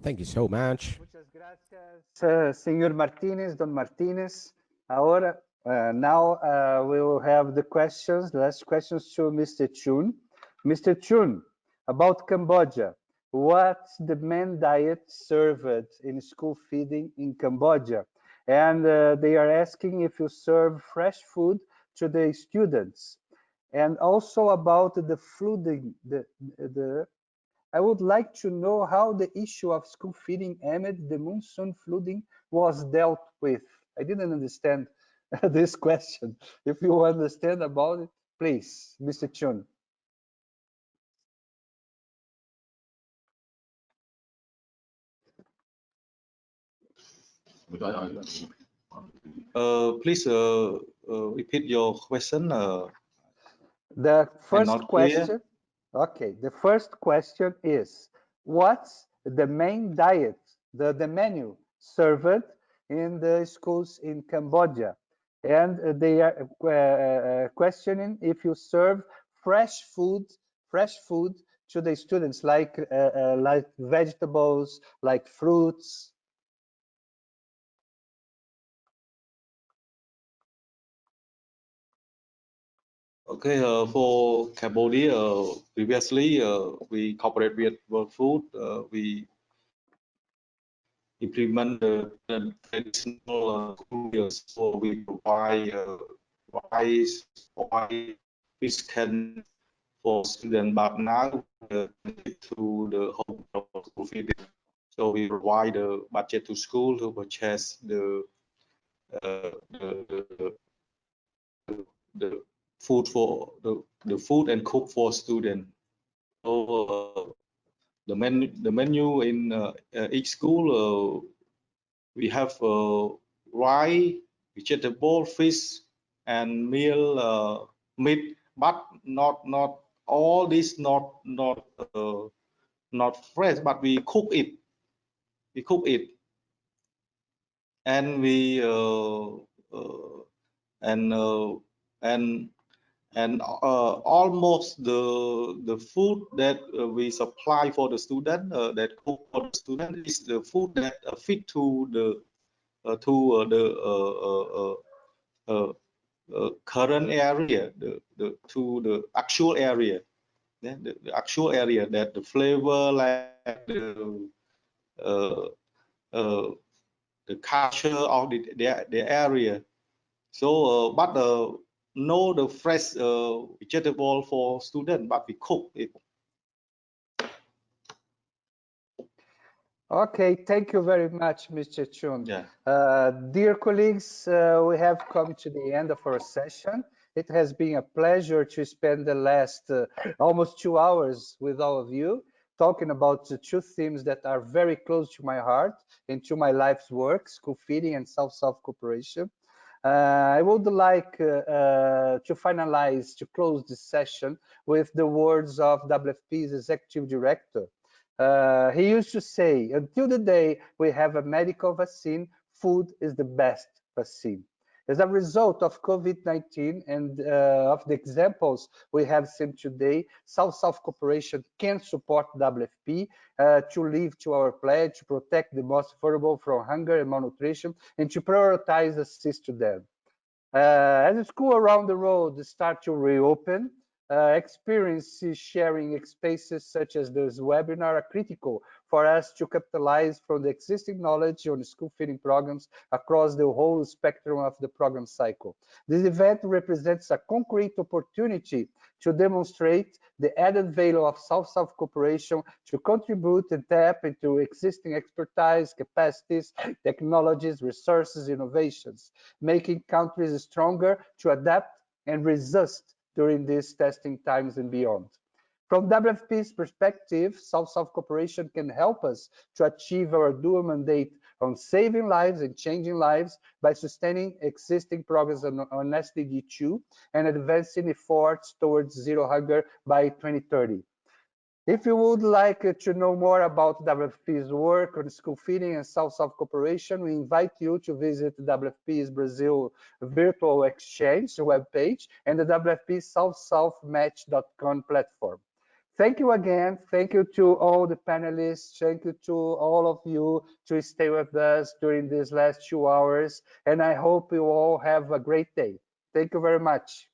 Thank you so much. Muchas gracias, Señor Martinez, Don Martinez. Ahora, now we will have the last questions to Mr. Chun. Mr. Chun, about Cambodia. What's the main diet served in school feeding in Cambodia? And they are asking if you serve fresh food to the students. And also about the flooding, I would like to know how the issue of school feeding amid the monsoon flooding was dealt with. I didn't understand this question. If you understand about it, please, Mr. Chun. Please repeat your question. The first not question, clear. okay, the first question is, what's the main diet, the menu served in the schools in Cambodia? And they are questioning if you serve fresh food to the students, like vegetables, like fruits. Okay, for Cambodia, previously we cooperate with World Food. We implement the traditional school meals. So we provide rice, oil, fish can for students, but now to the home school feeding. So we provide the budget to school to purchase the food for the food and cook for students. So the menu in each school we have rice, vegetable, fish, and meal meat, but not all this not fresh, but we cook it. We cook it, and we and almost the food that we supply for the student that cook for the student is the food that fit to the current area, to the actual area, the actual area, that the flavor, like the culture of the area. So but no the fresh vegetable for student, but we cook it. Okay, thank you very much, Mr. Chun. Yeah. Dear colleagues, we have come to the end of our session. It has been a pleasure to spend the last almost 2 hours with all of you, talking about the two themes that are very close to my heart and to my life's work, school feeding and South-South cooperation. I would like to finalize, to close this session with the words of WFP's Executive Director, He used to say, until the day we have a medical vaccine, food is the best vaccine. As a result of COVID-19 and of the examples we have seen today, South-South cooperation can support WFP to live to our pledge, to protect the most vulnerable from hunger and malnutrition, and to prioritize assist to them. As the school around the world start to reopen, experience sharing spaces such as this webinar are critical for us to capitalize from the existing knowledge on school feeding programs across the whole spectrum of the program cycle. This event represents a concrete opportunity to demonstrate the added value of South-South cooperation to contribute and tap into existing expertise, capacities, technologies, resources, innovations, making countries stronger to adapt and resist during these testing times and beyond. From WFP's perspective, South-South cooperation can help us to achieve our dual mandate on saving lives and changing lives by sustaining existing progress on SDG 2 and advancing efforts towards zero hunger by 2030. If you would like to know more about WFP's work on school feeding and South-South cooperation, we invite you to visit WFP's Brazil Virtual Exchange webpage and the WFP SouthSouthMatch.com platform. Thank you again. Thank you to all the panelists. Thank you to all of you to stay with us during these last 2 hours. And I hope you all have a great day. Thank you very much.